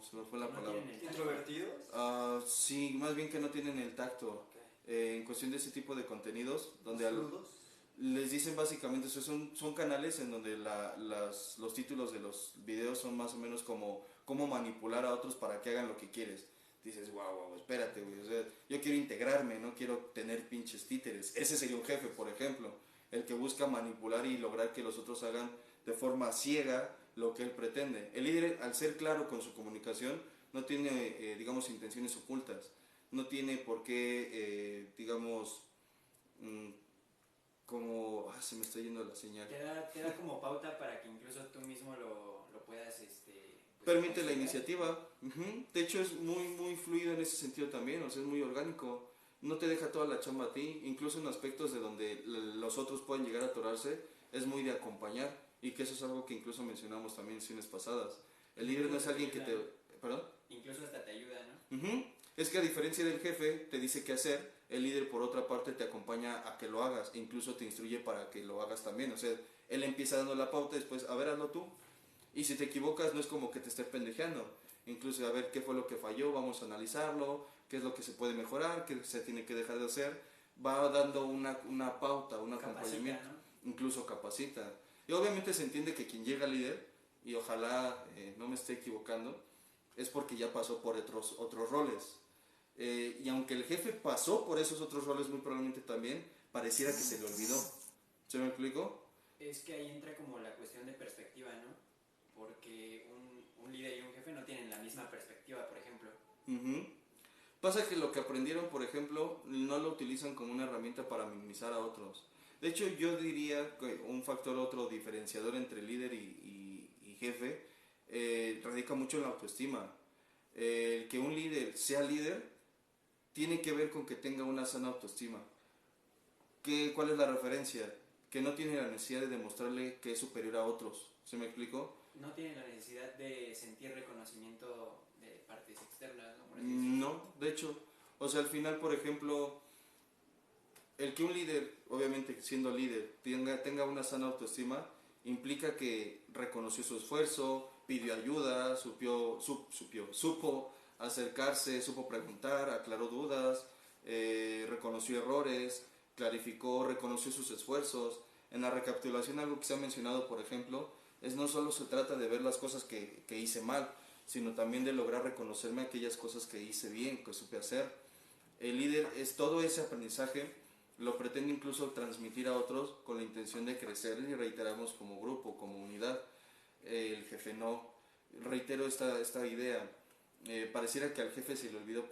se me fue la palabra. ¿Introvertidos? Sí, más bien que no tienen el tacto. Okay. En cuestión de ese tipo de contenidos, donde les dicen básicamente, son canales en donde los títulos de los videos son más o menos como cómo manipular a otros para que hagan lo que quieres. Dices, wow, espérate, güey, o sea, yo quiero integrarme, no quiero tener pinches títeres. Ese sería un jefe, por ejemplo, el que busca manipular y lograr que los otros hagan de forma ciega lo que él pretende. El líder, al ser claro con su comunicación, no tiene, digamos, intenciones ocultas, no tiene por qué, digamos, como, se me está yendo la señal. Te da como pauta para que incluso tú mismo lo puedas, permite la iniciativa. De hecho es muy fluido en ese sentido también, o sea, es muy orgánico, no te deja toda la chamba a ti, incluso en aspectos de donde los otros pueden llegar a atorarse, es muy de acompañar, y que eso es algo que incluso mencionamos también en sesiones pasadas. El líder no es alguien que te... ¿Perdón? Incluso hasta te ayuda, ¿no? Es que a diferencia del jefe, te dice qué hacer, el líder por otra parte te acompaña a que lo hagas, e incluso te instruye para que lo hagas también, o sea, él empieza dando la pauta, después, a ver, hazlo tú. Y si te equivocas no es como que te esté pendejeando, incluso a ver qué fue lo que falló, vamos a analizarlo, qué es lo que se puede mejorar, qué se tiene que dejar de hacer, va dando una pauta, un acompañamiento, ¿no? Incluso capacita. Y obviamente se entiende que quien llega líder, y ojalá no me esté equivocando, es porque ya pasó por otros roles. Y aunque el jefe pasó por esos otros roles muy probablemente también, pareciera que se le olvidó. ¿Se me explicó? Es que ahí entra como la cuestión de perspectiva, ¿no? Porque un líder y un jefe no tienen la misma perspectiva, por ejemplo. Pasa que lo que aprendieron, por ejemplo, no lo utilizan como una herramienta para minimizar a otros. De hecho, yo diría que un factor otro diferenciador entre líder y jefe radica mucho en la autoestima. Que un líder sea líder tiene que ver con que tenga una sana autoestima. ¿Cuál es la referencia? que no tiene la necesidad de demostrarle que es superior a otros. ¿Se me explicó? No tiene la necesidad de sentir reconocimiento de partes externas, ¿no? No, de hecho, o sea, al final, por ejemplo, el que un líder, obviamente siendo líder, tenga una sana autoestima, implica que reconoció su esfuerzo, pidió ayuda, supo acercarse, supo preguntar, aclaró dudas, reconoció errores, clarificó, reconoció sus esfuerzos. En la recapitulación, algo que se ha mencionado, por ejemplo, es no solo se trata de ver las cosas que hice mal, sino también de lograr reconocerme aquellas cosas que hice bien, que supe hacer. El líder es todo ese aprendizaje, lo pretende incluso transmitir a otros con la intención de crecer, y reiteramos, como grupo, como unidad. El jefe no. Reitero esta idea. Pareciera que al jefe se le olvidó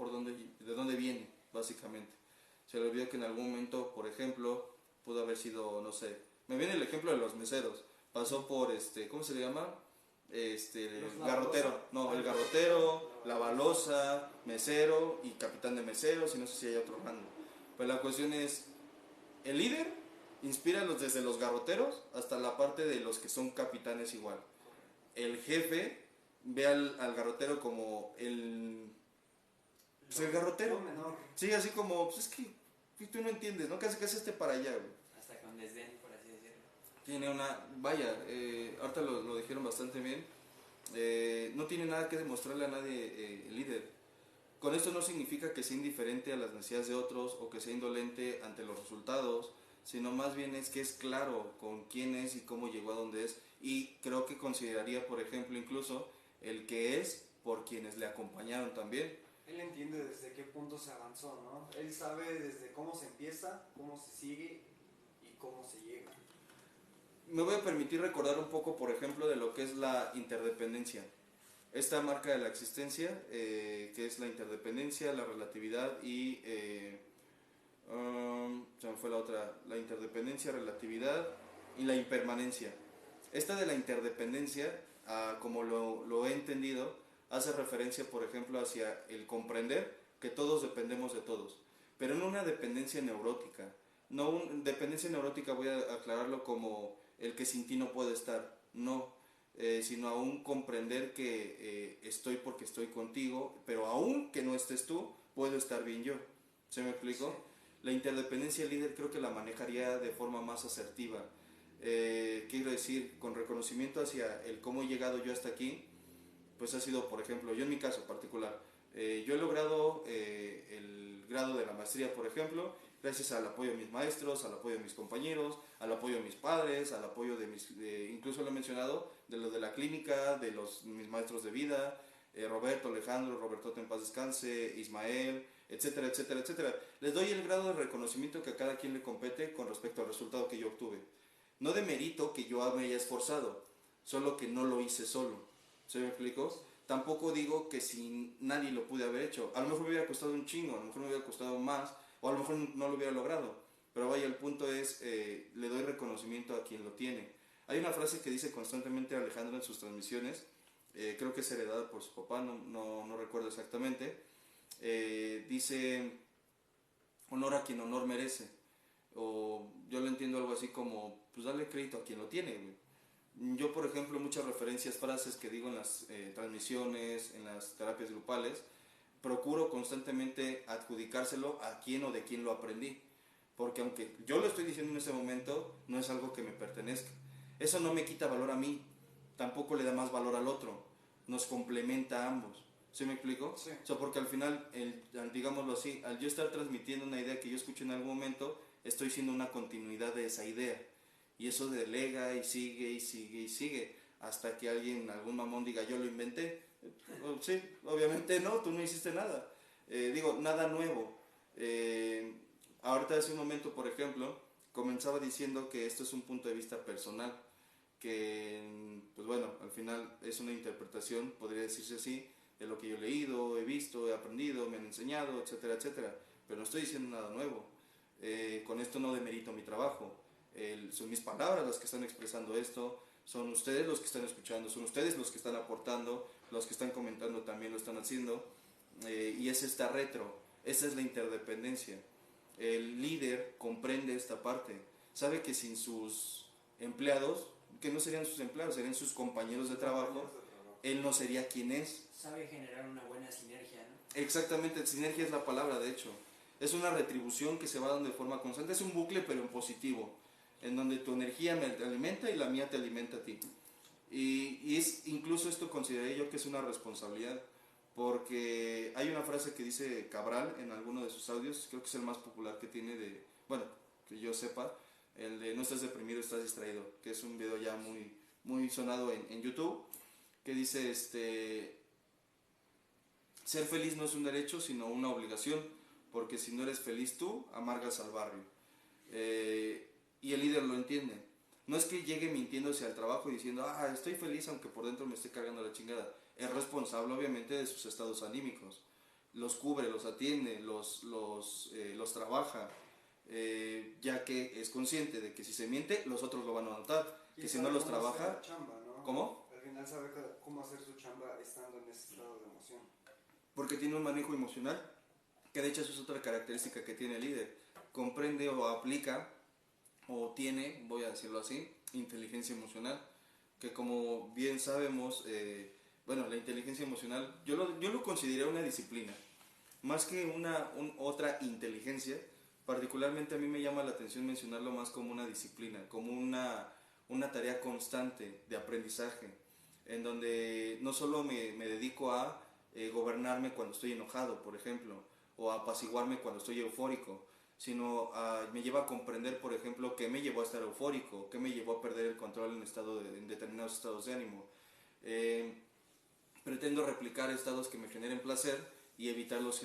de dónde viene, básicamente. Se le olvidó que en algún momento, por ejemplo, pudo haber sido, no sé, me viene el ejemplo de los meseros. Pasó por, ¿cómo se le llama? El garrotero, no, el garrotero, lavaloza, mesero y capitán de meseros, y no sé si hay otro rango. Pero la cuestión es, el líder inspira desde los garroteros hasta la parte de los que son capitanes igual. El jefe ve al garrotero como el garrotero. Sí, así como, pues es que tú no entiendes, ¿no? ¿Qué hace para allá, güey? Hasta con desdén, por así decirlo. Tiene ahorita lo dijeron bastante bien, no tiene nada que demostrarle a nadie el líder. Con esto no significa que sea indiferente a las necesidades de otros o que sea indolente ante los resultados, sino más bien es que es claro con quién es y cómo llegó a donde es, y creo que consideraría, por ejemplo, incluso el que es por quienes le acompañaron también. Él entiende desde qué punto se avanzó, ¿no? Él sabe desde cómo se empieza, cómo se sigue y cómo se llega. Me voy a permitir recordar un poco, por ejemplo, de lo que es la interdependencia. Esta marca de la existencia, que es la interdependencia, la relatividad y... se me fue la otra. La interdependencia, relatividad y la impermanencia. Esta de la interdependencia, como lo he entendido, hace referencia, por ejemplo, hacia el comprender que todos dependemos de todos, pero no una dependencia neurótica. Dependencia neurótica voy a aclararlo como el que sin ti no puedo estar, no, sino aún comprender que estoy porque estoy contigo, pero aún que no estés tú, puedo estar bien yo. ¿Se me explicó? Sí. La interdependencia líder creo que la manejaría de forma más asertiva. Quiero decir, con reconocimiento hacia el cómo he llegado yo hasta aquí, pues ha sido, por ejemplo, yo en mi caso particular, yo he logrado el grado de la maestría, por ejemplo, gracias al apoyo de mis maestros, al apoyo de mis compañeros, al apoyo de mis padres, al apoyo de incluso lo he mencionado, de los de la clínica, de mis maestros de vida, Roberto, Alejandro, Roberto en paz descanse, Ismael, etcétera, etcétera, etcétera. Les doy el grado de reconocimiento que a cada quien le compete con respecto al resultado que yo obtuve. No de mérito que yo me haya esforzado, solo que no lo hice solo. ¿Se me explicó? Tampoco digo que si nadie lo pude haber hecho. A lo mejor me hubiera costado un chingo, a lo mejor me hubiera costado más, o a lo mejor no lo hubiera logrado. Pero vaya, el punto es, le doy reconocimiento a quien lo tiene. Hay una frase que dice constantemente Alejandro en sus transmisiones, creo que es heredada por su papá, no recuerdo exactamente. Dice, honor a quien honor merece. O yo lo entiendo algo así como, pues dale crédito a quien lo tiene, güey. Yo, por ejemplo, muchas referencias, frases que digo en las transmisiones, en las terapias grupales, procuro constantemente adjudicárselo a quién o de quién lo aprendí. Porque aunque yo lo estoy diciendo en ese momento, no es algo que me pertenezca. Eso no me quita valor a mí, tampoco le da más valor al otro. Nos complementa a ambos. ¿Sí me explico? Sí. O sea, porque al final, digámoslo así, al yo estar transmitiendo una idea que yo escuché en algún momento, estoy siendo una continuidad de esa idea. Y eso delega y sigue y sigue y sigue, hasta que algún mamón diga, yo lo inventé. Sí, obviamente no, tú no hiciste nada. Nada nuevo. Ahorita hace un momento, por ejemplo, comenzaba diciendo que esto es un punto de vista personal, que, pues bueno, al final es una interpretación, podría decirse así, de lo que yo he leído, he visto, he aprendido, me han enseñado, etcétera, etcétera. Pero no estoy diciendo nada nuevo. Con esto no demerito mi trabajo. Son mis palabras las que están expresando esto, son ustedes los que están escuchando, son ustedes los que están aportando, los que están comentando también lo están haciendo, y es esta esa es la interdependencia. El líder comprende esta parte, sabe que sin sus empleados, que no serían sus empleados, serían sus compañeros de trabajo, él no sería quien es. Sabe generar una buena sinergia, ¿no? Exactamente, sinergia es la palabra, de hecho. Es una retribución que se va dando de forma constante, es un bucle pero en positivo, en donde tu energía me alimenta y la mía te alimenta a ti. Y es incluso esto consideraría yo que es una responsabilidad, porque hay una frase que dice Cabral en alguno de sus audios, creo que es el más popular que tiene de, bueno, que yo sepa, el de no estás deprimido, estás distraído, que es un video ya muy sonado en YouTube, que dice, ser feliz no es un derecho, sino una obligación, porque si no eres feliz tú, amargas al barrio. Y el líder lo entiende. No es que llegue mintiéndose al trabajo y diciendo, estoy feliz aunque por dentro me esté cargando la chingada. Es responsable obviamente de sus estados anímicos. Los cubre, los atiende, los trabaja, ya que es consciente de que si se miente, los otros lo van a notar. Que si no los trabaja... Chamba, ¿no? ¿Cómo? Al final sabe cómo hacer su chamba estando en ese estado de emoción. Porque tiene un manejo emocional, que de hecho eso es otra característica que tiene el líder. Comprende o aplica, o tiene, voy a decirlo así, inteligencia emocional, que como bien sabemos, la inteligencia emocional, yo lo considero una disciplina, más que otra inteligencia. Particularmente a mí me llama la atención mencionarlo más como una disciplina, como una tarea constante de aprendizaje, en donde no solo me dedico a gobernarme cuando estoy enojado, por ejemplo, o a apaciguarme cuando estoy eufórico, sino me lleva a comprender, por ejemplo, qué me llevó a estar eufórico, qué me llevó a perder el control en determinados estados de ánimo. Pretendo replicar estados que me generen placer y evitar los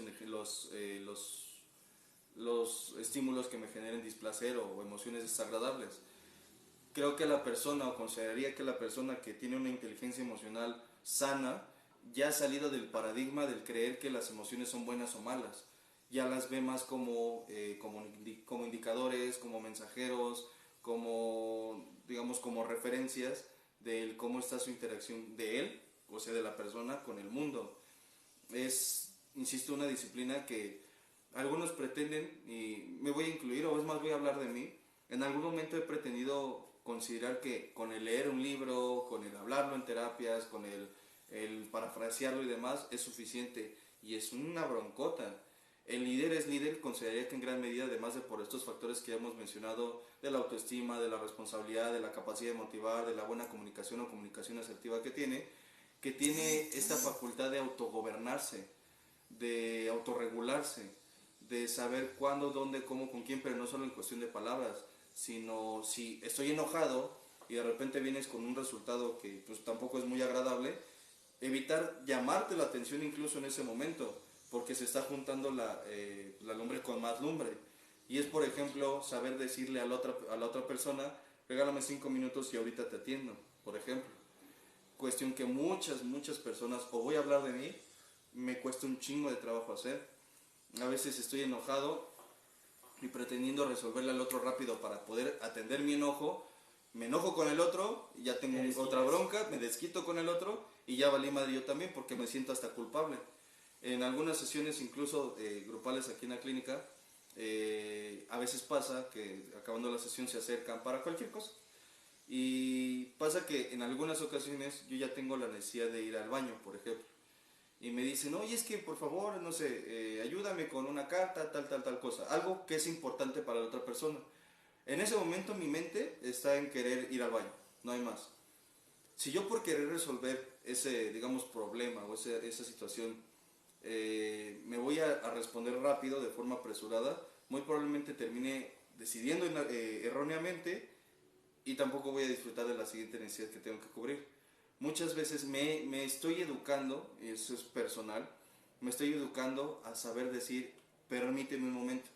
estímulos que me generen displacer o emociones desagradables. Creo que la persona, o consideraría que la persona que tiene una inteligencia emocional sana, ya ha salido del paradigma del creer que las emociones son buenas o malas. Ya las ve más como indicadores, como mensajeros, como referencias de cómo está su interacción de él, o sea, de la persona con el mundo. Es, insisto, una disciplina que algunos pretenden, y me voy a incluir, o es más, voy a hablar de mí. En algún momento he pretendido considerar que con el leer un libro, con el hablarlo en terapias, con el parafrasearlo y demás, es suficiente, y es una broncota. El líder es líder, consideraría que en gran medida, además de por estos factores que ya hemos mencionado, de la autoestima, de la responsabilidad, de la capacidad de motivar, de la buena comunicación o comunicación asertiva que tiene esta facultad de autogobernarse, de autorregularse, de saber cuándo, dónde, cómo, con quién, pero no solo en cuestión de palabras, sino si estoy enojado y de repente vienes con un resultado que pues tampoco es muy agradable, evitar llamarte la atención incluso en ese momento, porque se está juntando la lumbre con más lumbre. Y es, por ejemplo, saber decirle a la otra persona, regálame 5 minutos y ahorita te atiendo, por ejemplo. Cuestión que muchas personas, o voy a hablar de mí, me cuesta un chingo de trabajo hacer. A veces estoy enojado y pretendiendo resolverle al otro rápido para poder atender mi enojo, me enojo con el otro, y ya tengo otra bronca, me desquito con el otro y ya valí madre yo también porque me siento hasta culpable. En algunas sesiones, incluso grupales aquí en la clínica, a veces pasa que acabando la sesión se acercan para cualquier cosa. Y pasa que en algunas ocasiones yo ya tengo la necesidad de ir al baño, por ejemplo. Y me dicen, oye, es que por favor, no sé, ayúdame con una carta, tal cosa. Algo que es importante para la otra persona. En ese momento mi mente está en querer ir al baño, no hay más. Si yo por querer resolver ese, digamos, problema o esa situación, me voy a responder rápido, de forma apresurada, muy probablemente termine decidiendo erróneamente y tampoco voy a disfrutar de la siguiente necesidad que tengo que cubrir. Muchas veces me estoy educando, y eso es personal, me estoy educando a saber decir, permíteme un momento.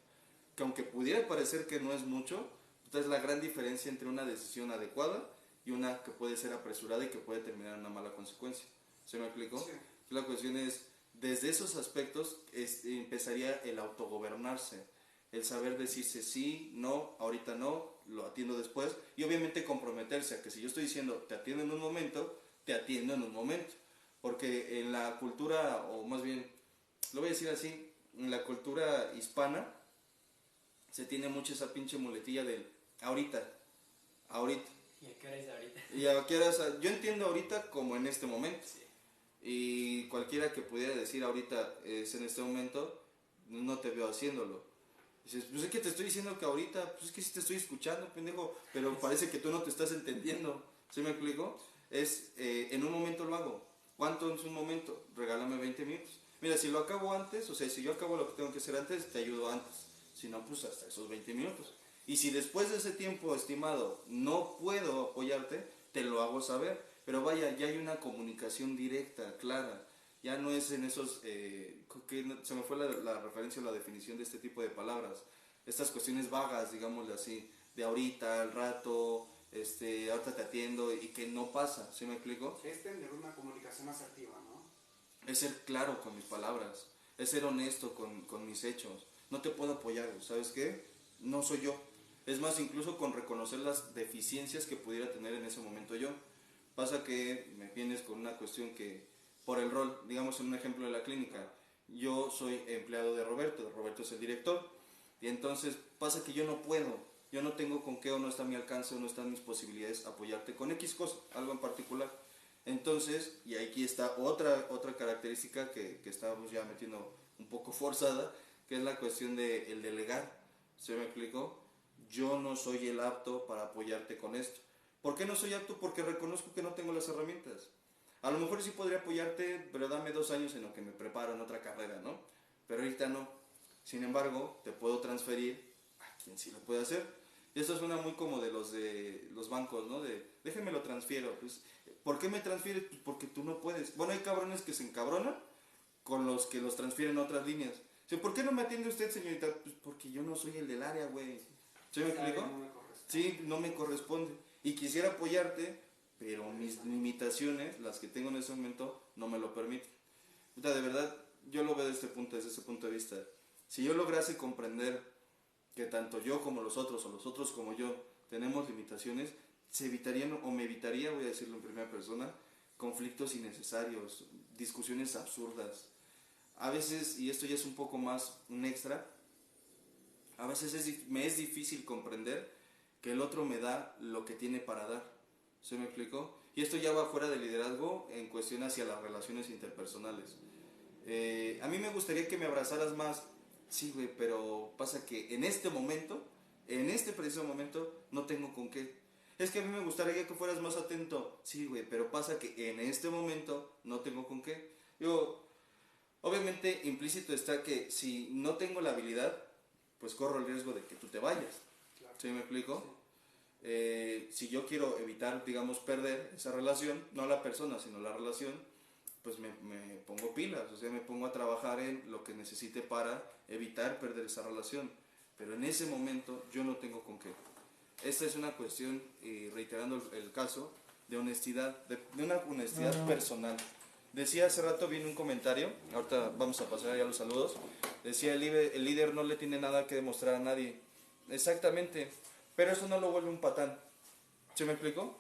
Que aunque pudiera parecer que no es mucho, es la gran diferencia entre una decisión adecuada y una que puede ser apresurada y que puede terminar en una mala consecuencia. ¿Se me explicó? Sí. La cuestión es, desde esos aspectos empezaría el autogobernarse, el saber decirse sí, no, ahorita no, lo atiendo después, y obviamente comprometerse a que si yo estoy diciendo te atiendo en un momento, te atiendo en un momento, porque en la cultura, o más bien, lo voy a decir así, en la cultura hispana se tiene mucho esa pinche muletilla del ahorita. ¿Y a qué hora es ahorita? Y a qué hora es, yo entiendo ahorita como en este momento. Sí. Y cualquiera que pudiera decir ahorita es en este momento, no te veo haciéndolo. Dices, pues es que te estoy diciendo que ahorita, pues es que sí te estoy escuchando, pendejo, pero parece que tú no te estás entendiendo. ¿Sí me explico? Es, en un momento lo hago. ¿Cuánto es un momento? Regálame 20 minutos. Mira, si lo acabo antes, o sea, si yo acabo lo que tengo que hacer antes, te ayudo antes. Si no, pues hasta esos 20 minutos. Y si después de ese tiempo estimado no puedo apoyarte, te lo hago saber. Pero vaya, ya hay una comunicación directa, clara. Ya no es en esos, se me fue la referencia o la definición de este tipo de palabras. Estas cuestiones vagas, digámosle así, de ahorita, al rato, ahorita te atiendo y que no pasa, ¿sí me explico? Es tener una comunicación asertiva, ¿no? Es ser claro con mis palabras, es ser honesto con mis hechos. No te puedo apoyar, ¿sabes qué? No soy yo. Es más, incluso con reconocer las deficiencias que pudiera tener en ese momento yo. Pasa que me vienes con una cuestión que, por el rol, digamos en un ejemplo de la clínica, yo soy empleado de Roberto es el director, y entonces pasa que yo no puedo, yo no tengo con qué o no está a mi alcance o no están mis posibilidades apoyarte con X cosa, algo en particular. Entonces, y aquí está otra característica que estábamos ya metiendo un poco forzada, que es la cuestión de el delegar. ¿Se me explicó? Yo no soy el apto para apoyarte con esto. ¿Por qué no soy apto? Porque reconozco que no tengo las herramientas. A lo mejor sí podría apoyarte, pero dame 2 años en lo que me preparo en otra carrera, ¿no? Pero ahorita no. Sin embargo, te puedo transferir a quien sí lo puede hacer. Y esto suena muy como de los bancos, ¿no? Déjeme lo transfiero. Pues, ¿por qué me transfieres? Pues porque tú no puedes. Bueno, hay cabrones que se encabronan con los que los transfieren a otras líneas. ¿Por qué no me atiende usted, señorita? Pues porque yo no soy el del área, güey. ¿Sí me explico? Sí, no me corresponde. Y quisiera apoyarte, pero mis limitaciones, las que tengo en ese momento, no me lo permiten. De verdad, yo lo veo desde ese punto de vista. Si yo lograse comprender que tanto yo como los otros, o los otros como yo, tenemos limitaciones, se evitarían, o me evitaría, voy a decirlo en primera persona, conflictos innecesarios, discusiones absurdas. A veces, y esto ya es un poco más un extra, a veces me es difícil comprender que el otro me da lo que tiene para dar. ¿Se me explicó? Y esto ya va fuera del liderazgo en cuestión hacia las relaciones interpersonales. A mí me gustaría que me abrazaras más. Sí, güey, pero pasa que en este momento, en este preciso momento, no tengo con qué. Es que a mí me gustaría que fueras más atento. Sí, güey, pero pasa que en este momento no tengo con qué. Obviamente implícito está que si no tengo la habilidad, pues corro el riesgo de que tú te vayas. Claro. ¿Sí me explico? Sí. Si yo quiero evitar, digamos, perder esa relación, no la persona, sino la relación, pues me pongo pilas, o sea, me pongo a trabajar en lo que necesite para evitar perder esa relación. Pero en ese momento yo no tengo con qué. Esta es una cuestión, reiterando el caso, de honestidad, de una honestidad personal. Decía hace rato, viene un comentario, ahorita vamos a pasar ya a los saludos, decía el líder no le tiene nada que demostrar a nadie. Exactamente, pero eso no lo vuelve un patán. ¿Se me explicó?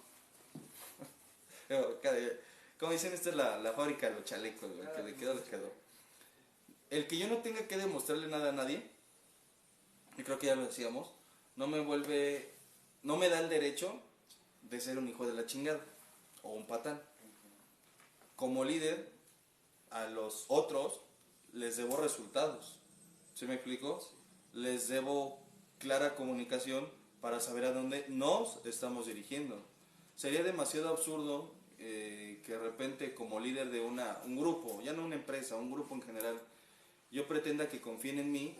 Como dicen, esta es la fábrica de los chalecos, güey, que le quedó, le quedó. El que yo no tenga que demostrarle nada a nadie, y creo que ya lo decíamos, no me da el derecho de ser un hijo de la chingada, o un patán. Como líder, a los otros les debo resultados. ¿Se me explicó? Les debo clara comunicación para saber a dónde nos estamos dirigiendo. Sería demasiado absurdo que de repente, como líder de un grupo, ya no una empresa, un grupo en general, yo pretenda que confíen en mí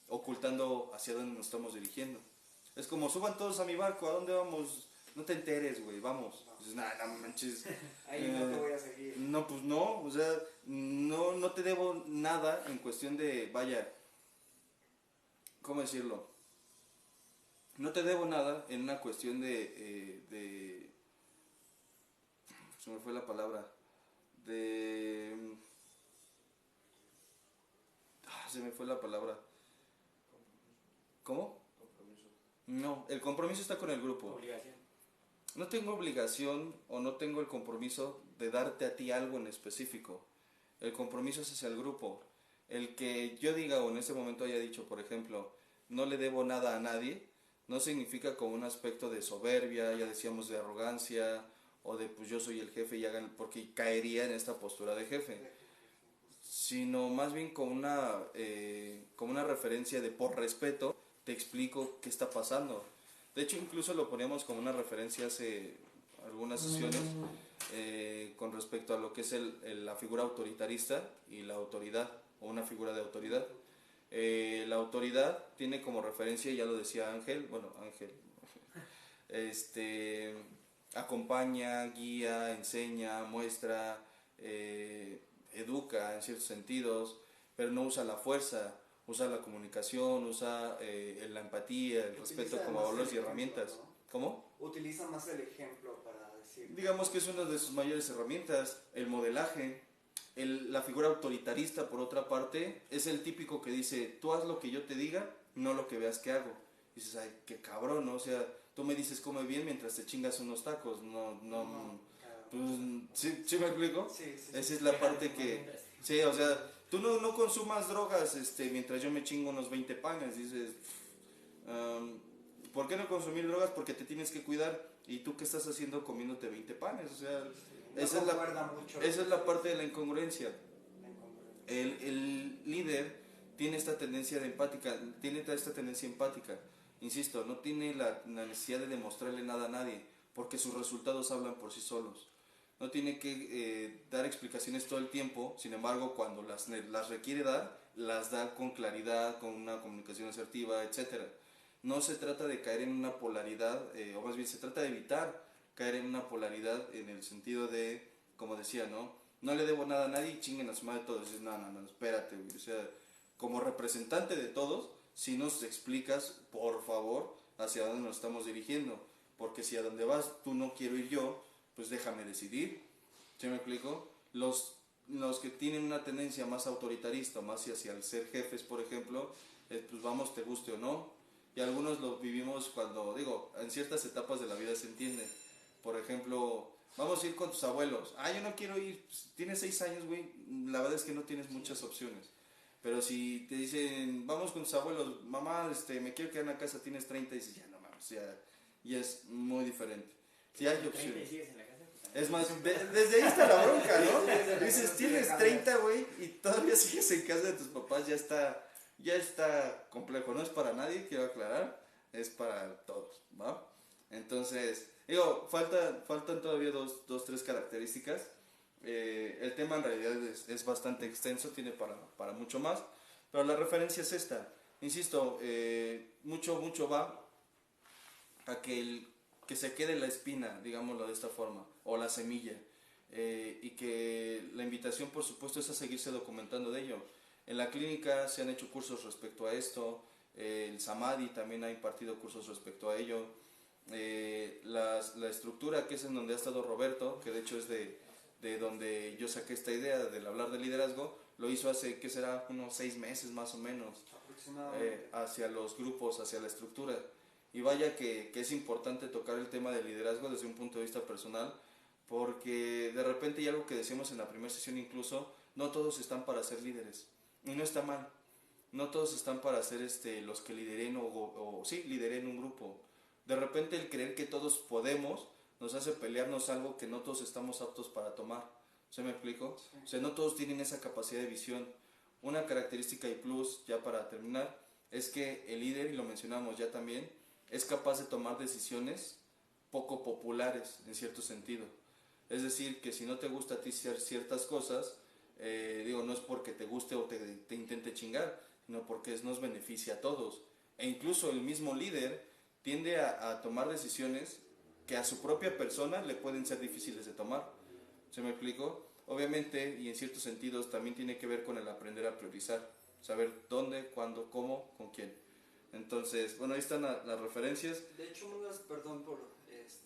ocultando hacia dónde nos estamos dirigiendo. Es como, suban todos a mi barco, ¿a dónde vamos? No te enteres, güey, vamos. Dices, no manches. Ahí no te voy a seguir. No, pues no, o sea, no te debo nada en cuestión de, vaya, ¿cómo decirlo? No te debo nada en una cuestión de se me fue la palabra, se me fue la palabra. ¿Cómo? Compromiso. No, el compromiso está con el grupo. Obligación. No tengo obligación o no tengo el compromiso de darte a ti algo en específico. El compromiso es hacia el grupo. El que yo diga o en ese momento haya dicho, por ejemplo, no le debo nada a nadie, no significa como un aspecto de soberbia, ya decíamos de arrogancia, o de pues yo soy el jefe y hagan, porque caería en esta postura de jefe, sino más bien como una referencia de por respeto, te explico qué está pasando. De hecho, incluso lo poníamos como una referencia hace algunas sesiones con respecto a lo que es la figura autoritarista y la autoridad, o una figura de autoridad. La autoridad tiene como referencia, ya lo decía Ángel, acompaña, guía, enseña, muestra, educa en ciertos sentidos, pero no usa la fuerza, usa la comunicación, usa la empatía, el respeto como valores y herramientas. ¿No? ¿Cómo? Utiliza más el ejemplo para decir. Digamos que es una de sus mayores herramientas, el modelaje. La figura autoritarista, por otra parte, es el típico que dice, tú haz lo que yo te diga, no lo que veas que hago. Y dices, ay, qué cabrón, ¿no? O sea, tú me dices come bien mientras te chingas unos tacos, pues, ¿sí me explico? Sí. Esa es la parte que, sí, o sea, tú no consumas drogas mientras yo me chingo unos 20 panes, dices, ¿por qué no consumir drogas? Porque te tienes que cuidar, y tú qué estás haciendo comiéndote 20 panes, o sea, esa es la parte de la incongruencia. El líder tiene esta tendencia empática, insisto, no tiene la necesidad de demostrarle nada a nadie, porque sus resultados hablan por sí solos. No tiene que dar explicaciones todo el tiempo, sin embargo, cuando las requiere dar, las da con claridad, con una comunicación asertiva, etc. No se trata de caer en una polaridad, o más bien se trata de evitar caer en una polaridad en el sentido de, como decía, no le debo nada a nadie y chinguen a su madre todos. Dices, no, espérate, güey. O sea, como representante de todos, si nos explicas, por favor, hacia dónde nos estamos dirigiendo, porque si a donde vas tú no quiero ir yo, pues déjame decidir. ¿Sí me explico? Los que tienen una tendencia más autoritarista, más hacia el ser jefes, por ejemplo, pues vamos, te guste o no. Y algunos lo vivimos cuando, en ciertas etapas de la vida se entiende. Por ejemplo, vamos a ir con tus abuelos. Yo no quiero ir. Pues, tienes 6 años, güey. La verdad es que no tienes muchas opciones. Pero si te dicen, vamos con tus abuelos, mamá, me quiero quedar en la casa, tienes 30, y dices, ya no mames, ya es muy diferente. Si hay opciones. Es más, desde ahí está la bronca, ¿no? Dices, tienes 30, güey, y todavía sigues en casa de tus papás, ya está complejo. No es para nadie, quiero aclarar, es para todos, ¿va? Entonces, faltan todavía 3 características. El tema en realidad es bastante extenso, tiene para mucho más, pero la referencia es esta. Insisto, mucho va a que se quede la espina, digámoslo de esta forma, o la semilla, y que la invitación, por supuesto, es a seguirse documentando de ello. En la clínica se han hecho cursos respecto a esto, el Samadhi también ha impartido cursos respecto a ello. La estructura, que es en donde ha estado Roberto, que de hecho es de donde yo saqué esta idea del hablar de liderazgo, lo hizo hace, ¿qué será? Unos 6 meses más o menos, hacia los grupos, hacia la estructura. Y vaya que es importante tocar el tema del liderazgo desde un punto de vista personal, porque de repente, y algo que decíamos en la primera sesión incluso, no todos están para ser líderes, y no está mal. No todos están para ser los que lideren lideren un grupo. De repente el creer que todos podemos nos hace pelearnos algo que no todos estamos aptos para tomar. ¿Se me explico? Sí. O sea, no todos tienen esa capacidad de visión. Una característica y plus, ya para terminar, es que el líder, y lo mencionamos ya también, es capaz de tomar decisiones poco populares en cierto sentido. Es decir, que si no te gusta a ti hacer ciertas cosas, no es porque te guste o te intente chingar, sino porque nos beneficia a todos. E incluso el mismo líder tiende a tomar decisiones que a su propia persona le pueden ser difíciles de tomar. ¿Se me explico? Obviamente, y en ciertos sentidos, también tiene que ver con el aprender a priorizar. Saber dónde, cuándo, cómo, con quién. Entonces, bueno, ahí están las referencias. De hecho, perdón por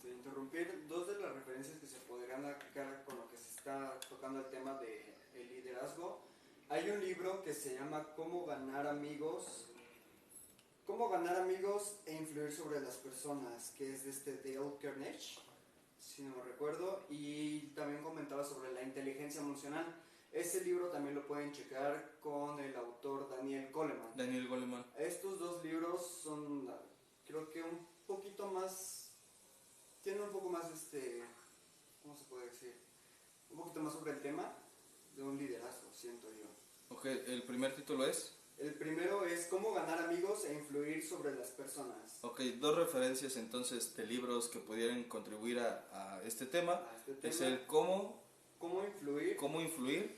interrumpir, 2 de las referencias que se podrían aplicar con lo que se está tocando el tema del liderazgo. Hay un libro que se llama Cómo ganar amigos e influir sobre las personas, que es de Dale Carnegie, si no me recuerdo, y también comentaba sobre la inteligencia emocional. Ese libro también lo pueden checar con el autor Daniel Goleman. Daniel Goleman. Estos 2 libros son, creo que un poquito más sobre el tema de un liderazgo, siento yo. Ok, el primer título es... El primero es cómo ganar amigos e influir sobre las personas. Ok, dos referencias entonces de libros que pudieran contribuir a este tema. Es el cómo influir,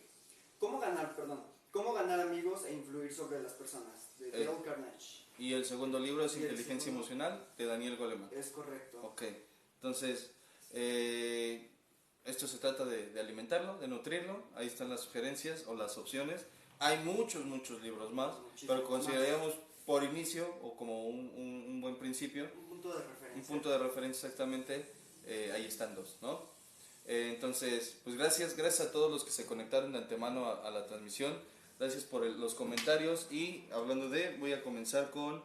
cómo ganar amigos e influir sobre las personas, de Dale Carnegie. Y el segundo libro es Inteligencia Emocional, de Daniel Goleman. Es correcto. Ok, entonces, esto se trata de alimentarlo, de nutrirlo. Ahí están las sugerencias o las opciones. Hay muchos libros más, pero consideraríamos por inicio o como un buen principio. Un punto de referencia. Un punto de referencia exactamente, ahí están dos, ¿no? Entonces, pues gracias a todos los que se conectaron de antemano a la transmisión. Gracias por los comentarios y hablando voy a comenzar con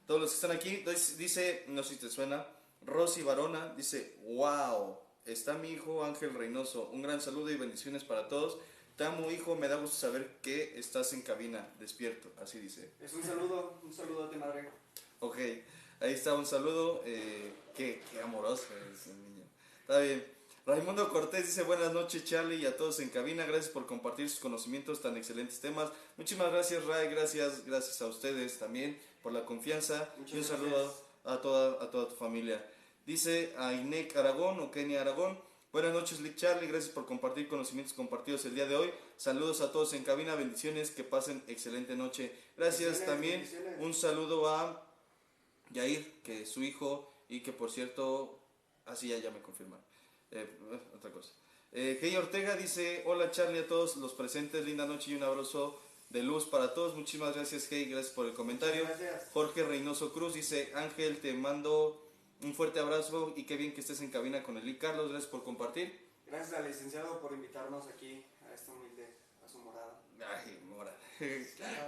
todos los que están aquí. Dice, no sé si te suena, Rosy Barona, dice, wow, está mi hijo Ángel Reynoso. Un gran saludo y bendiciones para todos. Te amo, hijo, me da gusto saber que estás en cabina, despierto, así dice. Es un saludo a ti, madre. Ok, ahí está un saludo, qué amoroso es el niño. Está bien. Raimundo Cortés dice, buenas noches Charlie y a todos en cabina, gracias por compartir sus conocimientos, tan excelentes temas. Muchísimas gracias Ray, gracias a ustedes también por la confianza. Y un saludo a toda tu familia. Dice Ainek Aragón o Kenia Aragón. Buenas noches, Lick Charlie, gracias por compartir conocimientos compartidos el día de hoy. Saludos a todos en cabina, bendiciones, que pasen excelente noche. Gracias también, un saludo a Yair, que es su hijo y que por cierto, así ya me confirman. Otra cosa. Hey Ortega dice, hola Charlie a todos los presentes, linda noche y un abrazo de luz para todos. Muchísimas gracias Hey, gracias por el comentario. Gracias. Jorge Reynoso Cruz dice, Ángel, te mando un fuerte abrazo y qué bien que estés en cabina con el Lick Carlos, gracias por compartir. Gracias al licenciado por invitarnos aquí a esta humilde, a su morada. Ay, morada.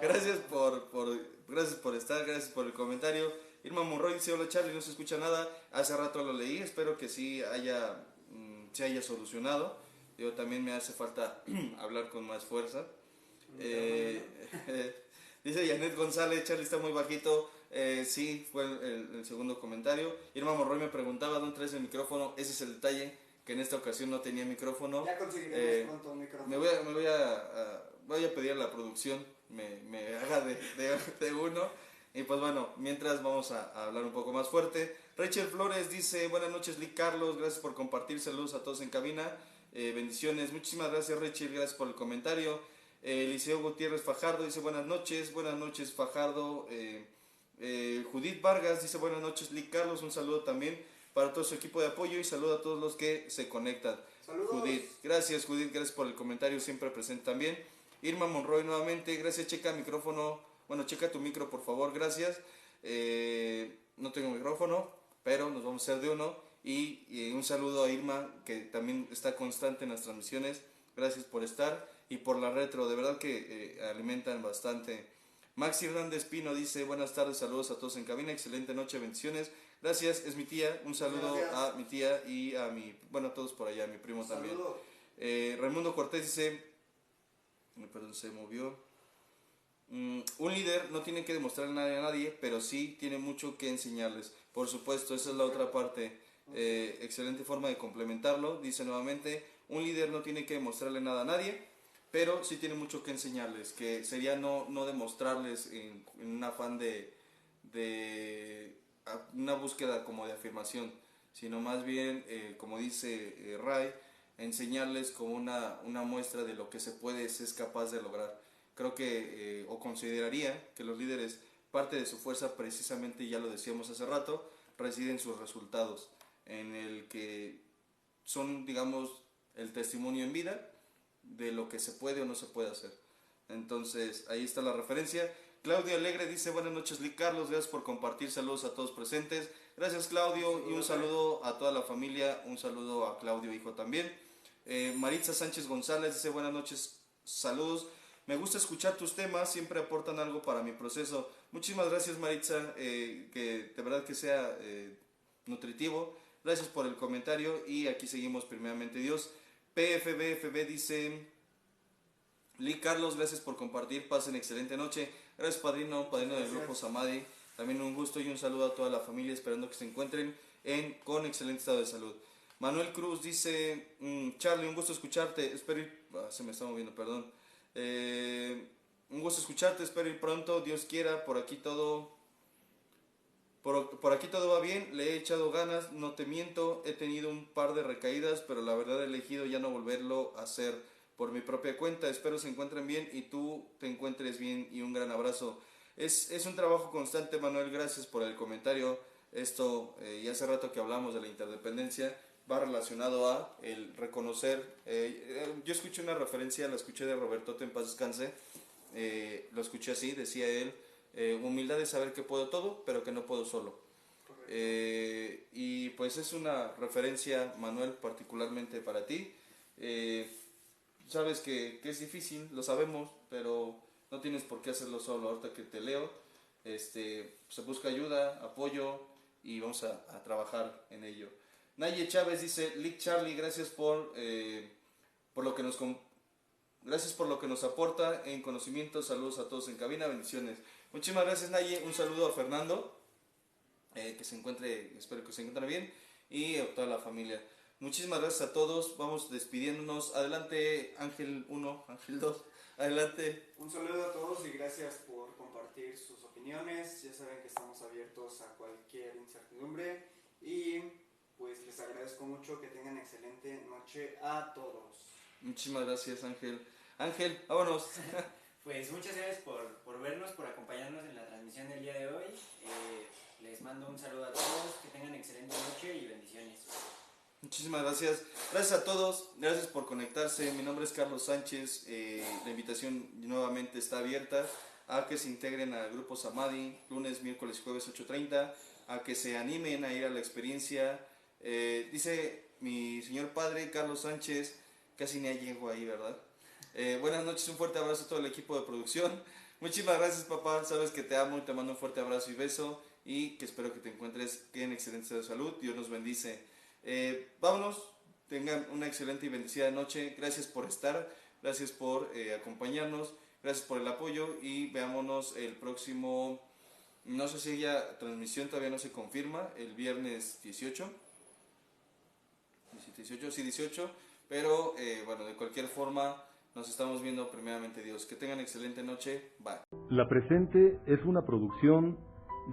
Gracias por estar, gracias por el comentario. Irma Monroy dice, hola Charlie, no se escucha nada. Hace rato lo leí, espero que sí se haya solucionado. Yo también me hace falta hablar con más fuerza. Dice Janet González, Charlie está muy bajito. Sí, fue el segundo comentario. Irma Monroy me preguntaba dónde traes el micrófono. Ese es el detalle, que en esta ocasión no tenía micrófono. Ya conseguiremos pronto un micrófono. Voy a pedir a la producción me haga de uno. Y pues bueno, mientras vamos a hablar un poco más fuerte. Rachel Flores dice, buenas noches Lick Carlos, gracias por compartir, saludos a todos en cabina, bendiciones. Muchísimas gracias Rachel, gracias por el comentario. Eliseo Gutiérrez Fajardo dice, buenas noches Fajardo. Judith Vargas dice, buenas noches Lick Carlos, un saludo también para todo su equipo de apoyo y saludo a todos los que se conectan. Saludos. Judith, gracias por el comentario, siempre presente también. Irma Monroy nuevamente, gracias, checa tu micro por favor, gracias. No tengo micrófono, pero nos vamos a hacer de uno. Y un saludo a Irma, que también está constante en las transmisiones, gracias por estar y por la retro, de verdad que alimentan bastante. Maxi Hernández Pino dice, buenas tardes, saludos a todos en cabina, excelente noche, bendiciones. Gracias, es mi tía, un saludo a mi tía y a a todos por allá, a mi primo también. Raimundo Cortés dice, perdón, se movió. Un líder no tiene que demostrarle nada a nadie, pero sí tiene mucho que enseñarles. Por supuesto, esa es la otra parte. Excelente forma de complementarlo. Dice nuevamente, un líder no tiene que demostrarle nada a nadie, pero sí tiene mucho que enseñarles, que sería no demostrarles en un afán de una búsqueda como de afirmación, sino más bien, como dice Ray, enseñarles como una muestra de lo que se es capaz de lograr. Creo que, o consideraría que los líderes, parte de su fuerza precisamente, ya lo decíamos hace rato, reside en sus resultados, en el que son, digamos, el testimonio en vida de lo que se puede o no se puede hacer. Entonces, ahí está la referencia. Claudio Alegre dice, buenas noches Lick Carlos, gracias por compartir, saludos a todos presentes. Gracias Claudio, y un saludo a toda la familia, un saludo a Claudio hijo también. Maritza Sánchez González dice, buenas noches, saludos. Me gusta escuchar tus temas, siempre aportan algo para mi proceso. Muchísimas gracias Maritza, que de verdad que sea nutritivo. Gracias por el comentario y aquí seguimos primeramente Dios. PFBFB dice, Lick Carlos, gracias por compartir, pasen excelente noche. Gracias padrino del grupo Samadi. También un gusto y un saludo a toda la familia, esperando que se encuentren con excelente estado de salud. Manuel Cruz dice, Charlie, un gusto escucharte, espero ir... se me está moviendo, perdón. Un gusto escucharte, espero ir pronto, Dios quiera, por aquí todo va bien, le he echado ganas, no te miento, he tenido un par de recaídas, pero la verdad he elegido ya no volverlo a hacer por mi propia cuenta, espero se encuentren bien y tú te encuentres bien y un gran abrazo. Es un trabajo constante, Manuel, gracias por el comentario. Esto, y hace rato que hablamos de la interdependencia, va relacionado a el reconocer, yo escuché una referencia, la escuché de Robertote, en paz descanse, lo escuché así, decía él, humildad es saber que puedo todo, pero que no puedo solo. Y pues es una referencia, Manuel, particularmente para ti. Sabes que es difícil, lo sabemos, pero no tienes por qué hacerlo solo. Ahorita que te leo, se busca ayuda, apoyo y vamos a trabajar en ello. Naye Chávez dice, Lick Charlie, gracias por lo que nos aporta en conocimiento. Saludos a todos en cabina, bendiciones. Muchísimas gracias, Naye. Un saludo a Fernando, que se encuentre, espero que se encuentre bien, y a toda la familia. Muchísimas gracias a todos. Vamos despidiéndonos. Adelante, Ángel 1, Ángel 2. Adelante. Un saludo a todos y gracias por compartir sus opiniones. Ya saben que estamos abiertos a cualquier incertidumbre y pues les agradezco mucho. Que tengan excelente noche a todos. Muchísimas gracias, Ángel. Ángel, vámonos. Pues muchas gracias por vernos, por acompañarnos en la transmisión del día de hoy. Les mando un saludo a todos, que tengan excelente noche y bendiciones. Muchísimas gracias. Gracias a todos, gracias por conectarse. Mi nombre es Carlos Sánchez. La invitación nuevamente está abierta a que se integren al grupo Samadhi, lunes, miércoles y jueves 8:30, a que se animen a ir a la experiencia. Dice mi señor padre, Carlos Sánchez, casi ni llego ahí, ¿verdad? Buenas noches, un fuerte abrazo a todo el equipo de producción. Muchísimas gracias, papá, sabes que te amo y te mando un fuerte abrazo y beso, y que espero que te encuentres en excelente estado de salud. Dios nos bendice. Vámonos, tengan una excelente y bendecida noche. Gracias por estar, gracias por acompañarnos, gracias por el apoyo, y veámonos el próximo, no sé si ya transmisión todavía no se confirma, el viernes 18, pero bueno, de cualquier forma nos estamos viendo, primeramente Dios. Que tengan excelente noche, bye. La presente es una producción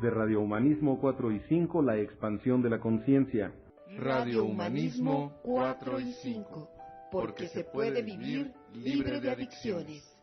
de Radio Humanismo 4 y 5, la expansión de la conciencia. Radio Humanismo 4 y 5, porque se puede vivir libre de adicciones.